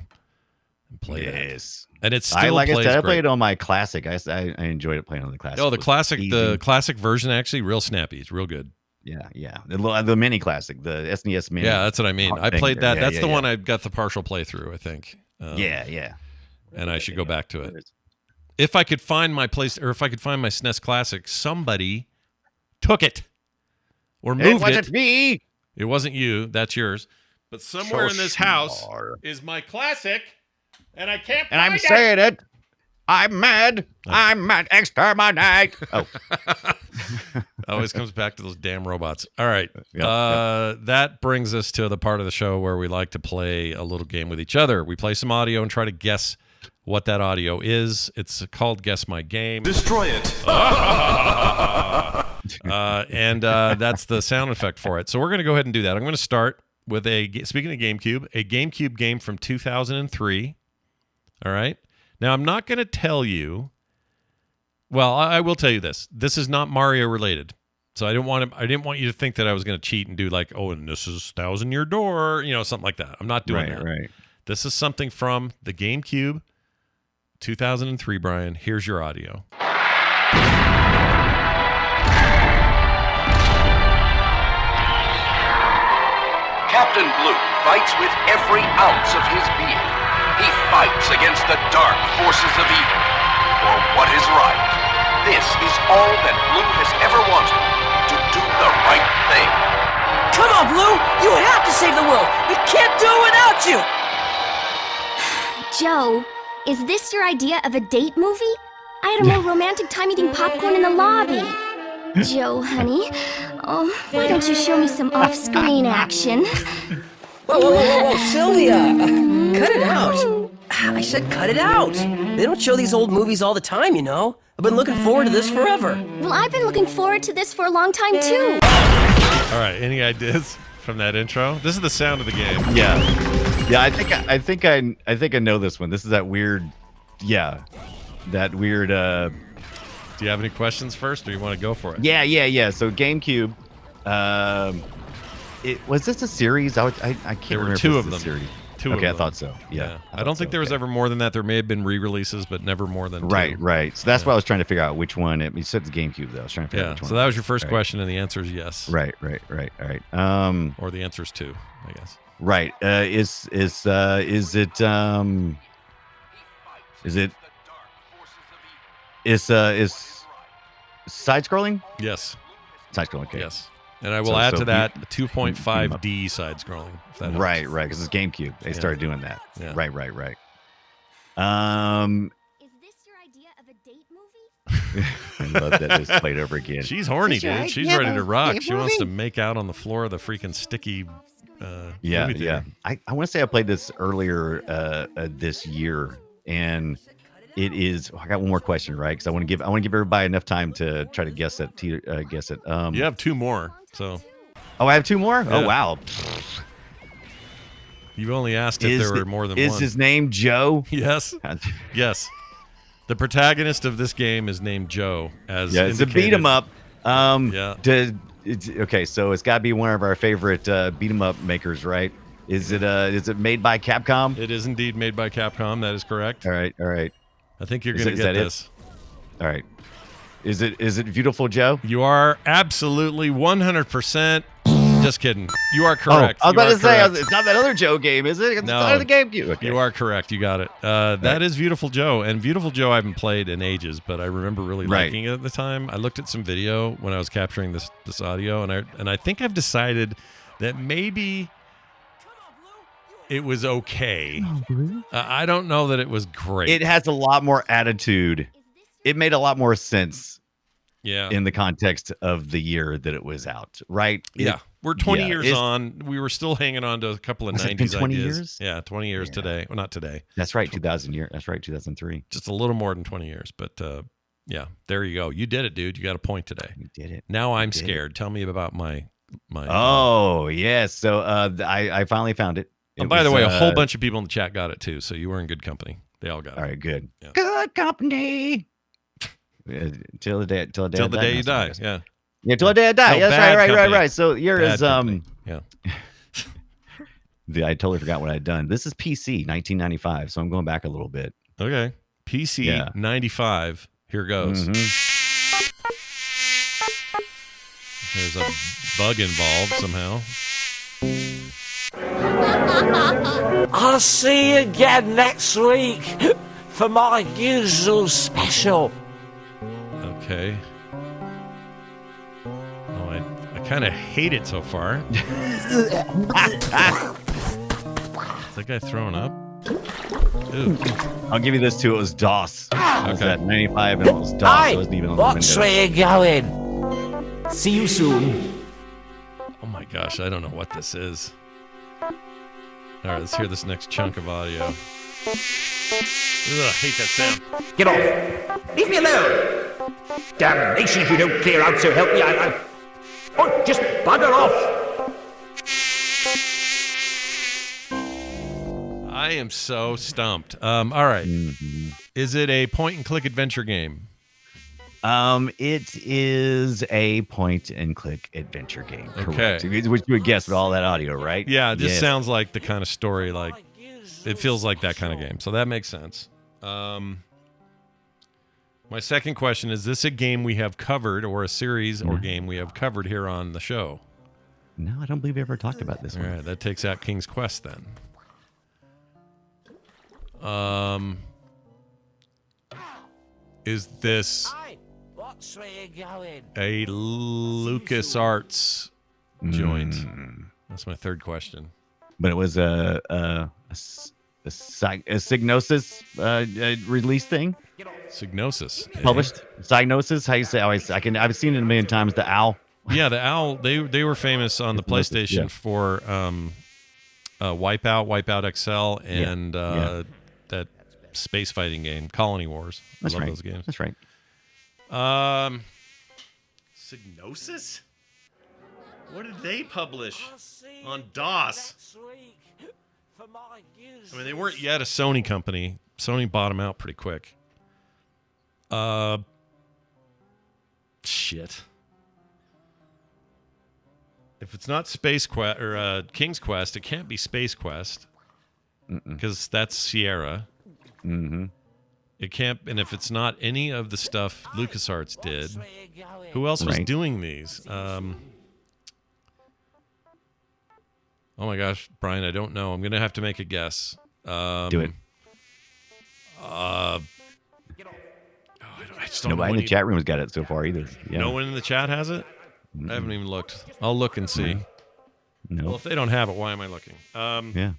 and play that. And it's still I plays said, I great. played it on my classic. I enjoyed it playing on the classic. Oh, the classic version actually real snappy. It's real good. Yeah. The mini classic, the SNES mini. Yeah, that's what I mean. I played that. That's the one I got the partial playthrough, I think. Yeah. And I should go back to it. If I could find my place, or if I could find my SNES Classic, somebody took it or moved it. It wasn't me. It wasn't you. That's yours. But somewhere in this house is my Classic, and I can't find it. And I'm saying it. I'm mad. I'm mad. Exterminate. Oh. Always comes back to those damn robots. All right. That brings us to the part of the show where we like to play a little game with each other. We play some audio and try to guess what that audio is. It's called Guess My Game. Destroy it. And that's the sound effect for it. So we're going to go ahead and do that. I'm going to start with speaking of GameCube, a GameCube game from 2003. All right. Now, I'm not going to tell you. Well, I will tell you this. This is not Mario related. So I didn't want you to think that I was going to cheat and do like, oh, and this is Thousand Year Door, something like that. I'm not doing that. Right. This is something from the GameCube, 2003, Brian. Here's your audio. Captain Blue fights with every ounce of his being. He fights against the dark forces of evil, for what is right. This is all that Blue has ever wanted, to do the right thing. Come on, Blue! You have to save the world! We can't do it without you! Joe, is this your idea of a date movie? I had a more romantic time eating popcorn in the lobby. Joe, honey, oh, why don't you show me some off-screen action? Whoa, Sylvia! Cut it out! I said cut it out! They don't show these old movies all the time, you know? I've been looking forward to this forever. Well, I've been looking forward to this for a long time, too. All right, any ideas from that intro? This is the sound of the game. Yeah. I think I know this one. This is that weird. Yeah, that weird. Do you have any questions first, or you want to go for it? Yeah. So GameCube. Was this a series? I can't There were remember. two if of this is them. a series. Two of Okay, I them. thought so. Yeah. I don't think there was ever more than that. There may have been re-releases, but never more than two. Right. So that's why I was trying to figure out which one. You said the GameCube, though. I was trying to figure out which one. So that was your first question, and the answer is yes. Right. All right. Or the answer is two, I guess. Right. Is it side scrolling? Yes. Side scrolling. Okay. Yes. And I will add to that 2.5D side scrolling. Right. Because it's GameCube. They started doing that. Yeah. Right. Is this your idea of a date movie? I love that this played over again. She's horny, dude. right? She's Yeah, ready to rock. date She wants to movie. make out on the floor of the freaking sticky movie Yeah. theater. I want to say I played this earlier this year, and it is. I got one more question, right? Because I want to give everybody enough time to try to guess it. You have two more, so. Oh, I have two more. Yeah. Oh, wow. You've only asked if there were more than one. Is his name Joe? Yes. Yes. The protagonist of this game is named Joe. As It's a beat 'em up. Yeah. Okay, so it's got to be one of our favorite beat 'em up makers, right? Is it made by Capcom? It is indeed made by Capcom. That is correct. All right. I think you're Is going to it- get is that it? this. All right. Is it Beautiful Joe? You are absolutely 100%. Just kidding. You are correct. Oh, I was You about are to say correct. it's not that other Joe game, is it? It's No. not the GameCube. Okay. You are correct. You got it. That is Beautiful Joe. And Beautiful Joe I haven't played in ages, but I remember really liking it at the time. I looked at some video when I was capturing this audio, and I think I've decided that maybe it was okay. I don't know that it was great. It has a lot more attitude. It made a lot more sense in the context of the year that it was out, right? We're 20 years on. We were still hanging on to a couple of Has it 90s been 20 ideas. years? Yeah, 20 years today. Well, not today. That's right, 2000 year. That's right, 2003. Just a little more than 20 years, but yeah, there you go. You did it, dude. You got a point today. You did it. Now I'm scared. Tell me about my. Oh yes. So I finally found it. And by the way, a whole bunch of people in the chat got it too. So you were in good company. They all got it. All right, good. Yeah. Good company. Till the day you die. Yeah. Yeah, till the day I die. No, That's bad right. company. So here Bad is company. Yeah. I totally forgot what I had done. This is PC 1995, so I'm going back a little bit. Okay. PC 95. Here goes. There's a bug involved somehow. I'll see you again next week for my usual special. Okay. Oh, I kind of hate it so far. Is that guy throwing up? Ooh. I'll give you this too. It was DOS. It was Okay. that 95 and it was DOS. Hey, It wasn't even on the what's Windows. where you going? See you soon. Oh my gosh, I don't know what this is. All right, let's hear this next chunk of audio. Ugh, I hate that sound. Get off. Leave me alone. Damnation if you don't clear out, so help me. Oh, just bugger off. I am so stumped. All right. Is it a point and click adventure game? It is a point and click adventure game. Okay. Correct. Which you would guess with all that audio, right? Yeah, it just Yes. sounds like the kind of story, like it feels like that kind of game. So that makes sense. My second question is this a game we have covered or a series or game we have covered here on the show? No, I don't believe we ever talked about this All one. right, that takes out King's Quest then. Is this What's where you going? a LucasArts joint? That's my third question. But it was a the Psygnosis release thing. Psygnosis. Published. Psygnosis. How you say? I've seen it a million times. The owl. Yeah, the owl. They were famous on the PlayStation for Wipeout XL, and that space fighting game, Colony Wars. I love those games. That's right. Psygnosis? What did they publish on DOS? I mean, they weren't yet a Sony company. Sony bought them out pretty quick. Shit. If it's not Space Quest or King's Quest, it can't be Space Quest because that's Sierra. Mm-hmm. It can't, and if it's not any of the stuff LucasArts did, who else was doing these? Oh my gosh, Brian, I don't know. I'm gonna have to make a guess. Do it. I just don't Nobody know in the chat room has got it so far either. Yeah. No one in the chat has it? I haven't even looked. I'll look and see. No. Well, if they don't have it, why am I looking? Yeah.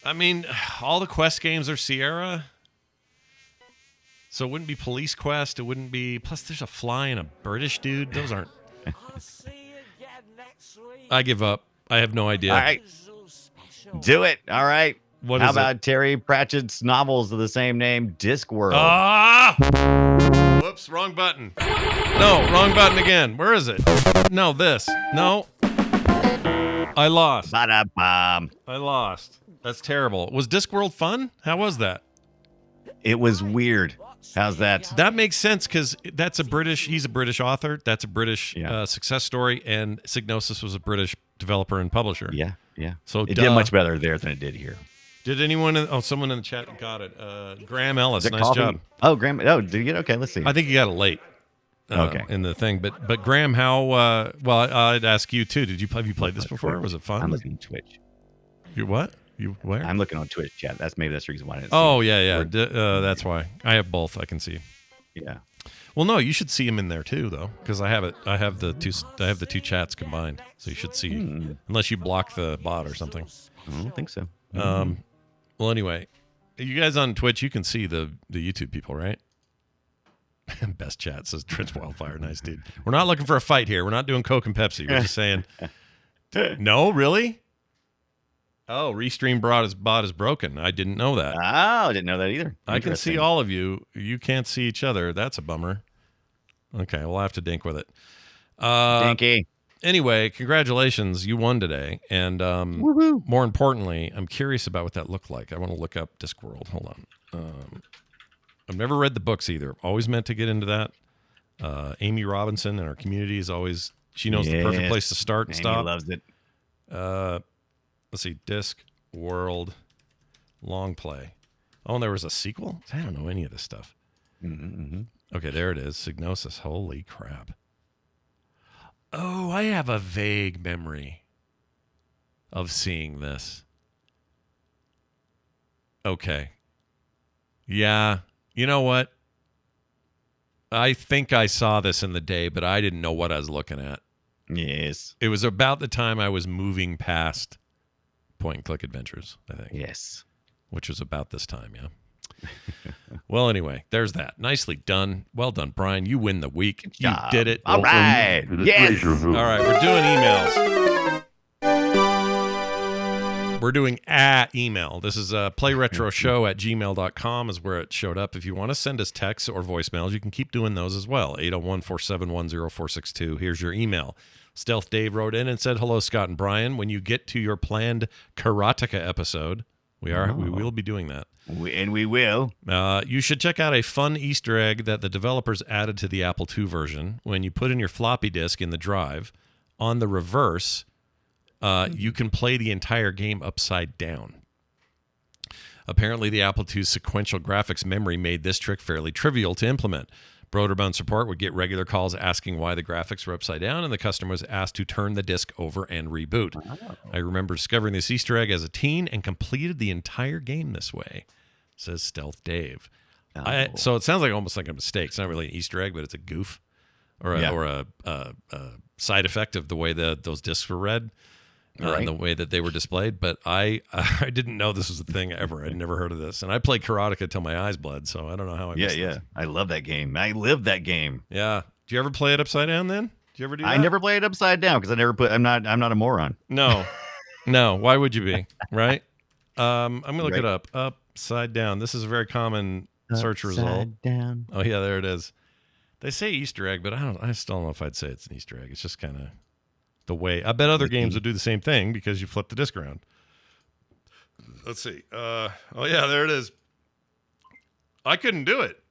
I mean, all the Quest games are Sierra. So it wouldn't be Police Quest. It wouldn't be... Plus, there's a fly and a British dude. Those aren't... I give up. I have no idea. All right. Do it. All right. What How is about it? Terry Pratchett's novels of the same name, Discworld? Ah! Whoops, wrong button. No, wrong button again. Where is it? No, this. No. I lost. Ba-da-bum. I lost. That's terrible. Was Discworld fun? How was that? It was weird. How's that? That makes sense because that's a British. He's a British author. That's a British success story, and Psygnosis was a British developer and publisher. Yeah, yeah. So it did much better there than it did here. Did anyone? Someone in the chat got it. Graham Ellis. Nice coffee? job. Oh, Graham. Oh, did you get it? Okay, let's see. I think he got it late. Okay. In the thing, but Graham, how? Well, I'd ask you too. Have you played this before? Was it fun? I'm looking at Twitch. You what? You where? I'm looking on Twitch chat. That's the reason why I didn't. Oh yeah. That's why I have both. I can see. Yeah. Well, no, you should see him in there too, though, because I have it. I have the two chats combined, so you should see. Unless you block the bot or something. I don't think so. Well, anyway, you guys on Twitch, you can see the YouTube people, right? Best chat says Trench Wildfire. Nice dude. We're not looking for a fight here. We're not doing Coke and Pepsi. We're just saying. No, really? Oh, Restream bot is broken. I didn't know that. Oh, I didn't know that either. I can see all of you. You can't see each other. That's a bummer. Okay, we'll have to dink with it. Dinky. Anyway, congratulations. You won today. And more importantly, I'm curious about what that looked like. I want to look up Discworld. Hold on. I've never read the books either. Always meant to get into that. Amy Robinson in our community is always... She knows the perfect place to start and stop. Amy loves it. Let's see. Discworld long play. Oh, and there was a sequel? I don't know any of this stuff. Okay, there it is. Psygnosis. Holy crap. Oh, I have a vague memory of seeing this. Okay. Yeah. You know what? I think I saw this in the day, but I didn't know what I was looking at. Yes. It was about the time I was moving past point and click adventures, I think. Yes. Which was about this time, yeah. Well, anyway, there's that. Nicely done. Well done, Brian. You win the week. You did it. All right. Yes. All right, we're doing emails. We're doing email. This is playretroshow@gmail.com is where it showed up. If you want to send us texts or voicemails, you can keep doing those as well. 801-471-0462. Here's your email. Stealth Dave wrote in and said, "Hello, Scott and Brian. When you get to your planned Karateka episode, we will be doing that. We will. You should check out a fun Easter egg that the developers added to the Apple II version. When you put in your floppy disk in the drive, on the reverse, you can play the entire game upside down. Apparently, the Apple II's sequential graphics memory made this trick fairly trivial to implement. Broderbund support would get regular calls asking why the graphics were upside down, and the customer was asked to turn the disk over and reboot. Wow. I remember discovering this Easter egg as a teen and completed the entire game this way," says Stealth Dave. So it sounds like almost like a mistake. It's not really an Easter egg, but it's a goof or a side effect of the way those discs were read. the way that they were displayed. But I didn't know this was a thing ever. I'd never heard of this. And I played Karateka till my eyes bled, so I don't know how I missed this. I love that game. I lived that game. Yeah. Do you ever play it upside down then? Did you ever do that? I never played it upside down because I'm not a moron. No. No. Why would you be? Right? I'm going to look it up. Upside down. This is a very common search result. Upside down. Oh, yeah, there it is. They say Easter egg, but I still don't know if I'd say it's an Easter egg. It's just kind of the way. I bet other games would do the same thing because you flip the disc around. Let's see. Oh, yeah, there it is. I couldn't do it.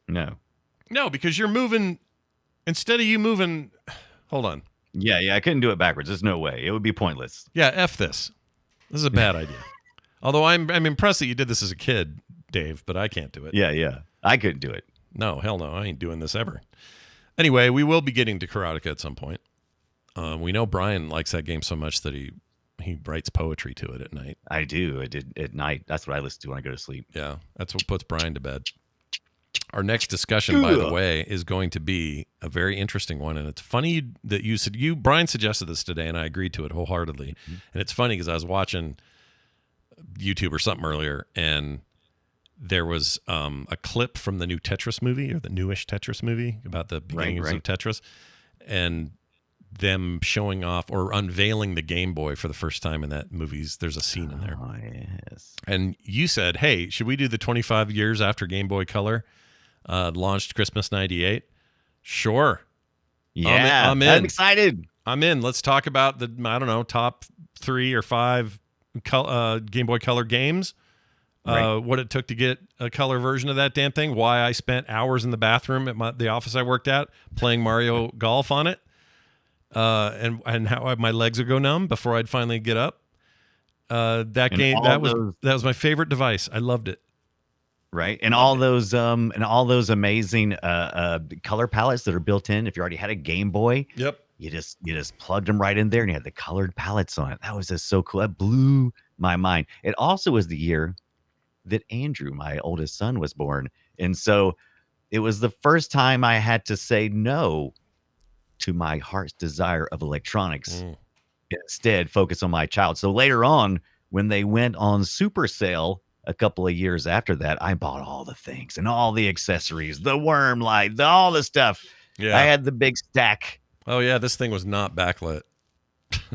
No, because you're moving. Instead of you moving. Hold on. Yeah, I couldn't do it backwards. There's no way. It would be pointless. Yeah, F this. This is a bad idea. Although I'm impressed that you did this as a kid, Dave, but I can't do it. Yeah. I couldn't do it. No, hell no. I ain't doing this ever. Anyway, we will be getting to Karateka at some point. We know Brian likes that game so much that he writes poetry to it at night. I do. I did at night. That's what I listen to when I go to sleep. Yeah, that's what puts Brian to bed. Our next discussion, by the way, is going to be a very interesting one. And it's funny that Brian suggested this today, and I agreed to it wholeheartedly. Mm-hmm. And it's funny because I was watching YouTube or something earlier, and there was a clip from the new Tetris movie, or the newish Tetris movie, about the beginnings of Tetris, and them showing off or unveiling the Game Boy for the first time in that movie. There's a scene in there. Oh, yes. And you said, hey, should we do the 25 years after Game Boy Color launched Christmas 98? Sure. Yeah, I'm in. I'm excited. I'm in. Let's talk about the, I don't know, top 3 or 5 Game Boy Color games. What it took to get a color version of that damn thing. Why I spent hours in the bathroom at the office I worked at playing Mario Golf on it. And how my legs would go numb before I'd finally get up. That was my favorite device. I loved it. Right. And all those amazing color palettes that are built in. If you already had a Game Boy, yep. You just plugged them right in there and you had the colored palettes on it. That was just so cool. That blew my mind. It also was the year that Andrew, my oldest son, was born. And so it was the first time I had to say no to my heart's desire of electronics. Instead, focus on my child. So later on, when they went on super sale a couple of years after that, I bought all the things and all the accessories, the worm light, all the stuff. Yeah. I had the big stack. Oh yeah, this thing was not backlit.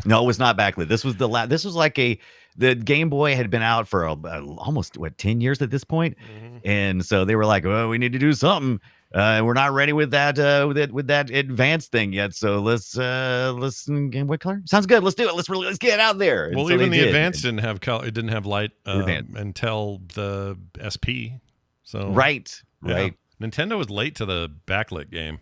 No, it was not backlit. This was the Game Boy had been out for almost 10 years at this point. Mm-hmm. And so they were like, well, we need to do something. We're not ready with that advanced thing yet. So let's Game Boy Color. Sounds good. Let's do it. Let's get it out there. And well, so even the advanced didn't have color. It didn't have light until the SP. So right. Nintendo was late to the backlit game.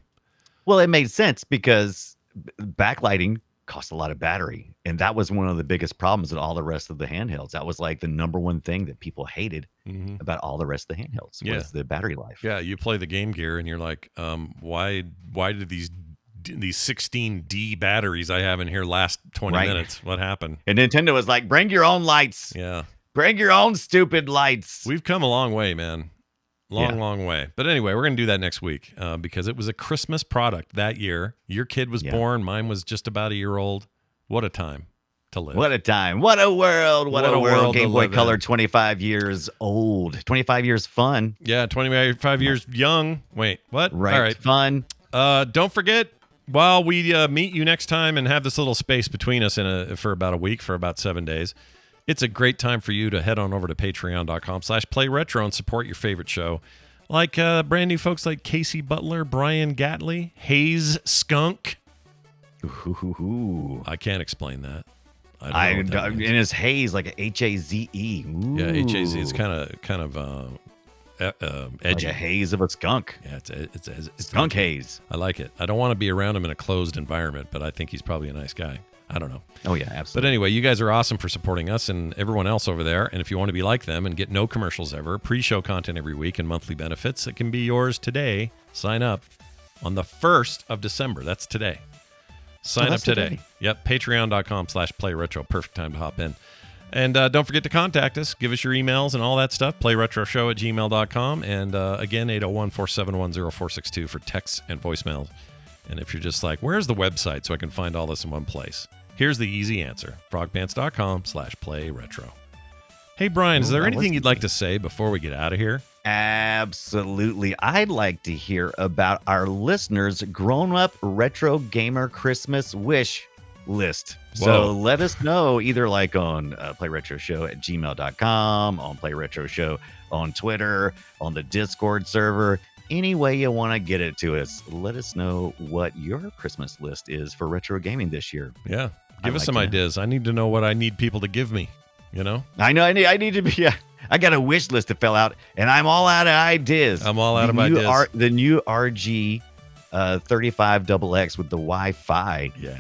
Well, it made sense because backlighting cost a lot of battery, and that was one of the biggest problems with all the rest of the handhelds. That was like the number one thing that people hated about all the rest of the handhelds was the battery life. Yeah, you play the Game Gear and you're like, why did these 16D batteries I have in here last 20 minutes? What happened? And Nintendo was like, bring your own lights. Yeah, bring your own stupid lights. We've come a long way, man. Long way. But anyway, we're going to do that next week because it was a Christmas product that year. Your kid was born. Mine was just about a year old. What a time to live. What a time. What a world. What a world. Game Boy Color, 25 years old. 25 years fun. Yeah, 25 years young. Wait, what? Right. All right. Fun. Don't forget, while we meet you next time and have this little space between us for about a week, for about 7 days, it's a great time for you to head on over to patreon.com/playretro and support your favorite show. Like brand new folks like Casey Butler, Brian Gatley, Hayes Skunk. Ooh. I can't explain that. And it's Hayes, like a Haze. Ooh. Yeah, Haze. It's kind of edgy. Like a haze of a skunk. Yeah, it's skunk haze. I like it. I don't want to be around him in a closed environment, but I think he's probably a nice guy. I don't know. Oh, yeah, absolutely. But anyway, you guys are awesome for supporting us and everyone else over there. And if you want to be like them and get no commercials ever, pre-show content every week, and monthly benefits, it can be yours today. Sign up on the 1st of December. That's today. Sign up today. Yep, patreon.com/playretro. Perfect time to hop in. And don't forget to contact us. Give us your emails and all that stuff. playretroshow@gmail.com. And again, 801-471-0462 for texts and voicemails. And if you're just like, where's the website so I can find all this in one place? Here's the easy answer. frogpants.com/playretro. Hey, Brian, is there anything you'd like to say before we get out of here? Absolutely. I'd like to hear about our listeners' grown-up retro gamer Christmas wish list. So let us know either like on playretroshow@gmail.com, on playretroshow on Twitter, on the Discord server. Any way you want to get it to us, let us know what your Christmas list is for retro gaming this year. Yeah. Give us some ideas. I need to know what I need people to give me, you know? I know. I need to be. Yeah. I got a wish list that fell out, and I'm all out of ideas. I'm all out of ideas. The new RG 35XX with the Wi-Fi. Yeah.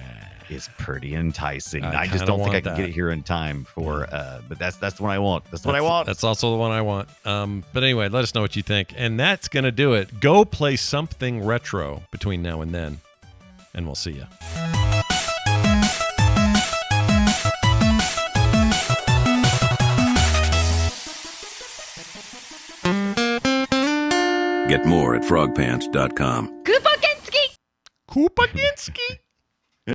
Is pretty enticing. I just don't think I can get it here in time for but that's the one I want. That's what I want. That's also the one I want. But anyway, let us know what you think. And that's gonna do it. Go play something retro between now and then. And we'll see you. Get more at frogpants.com. Koopa Genski! Koopa Genski!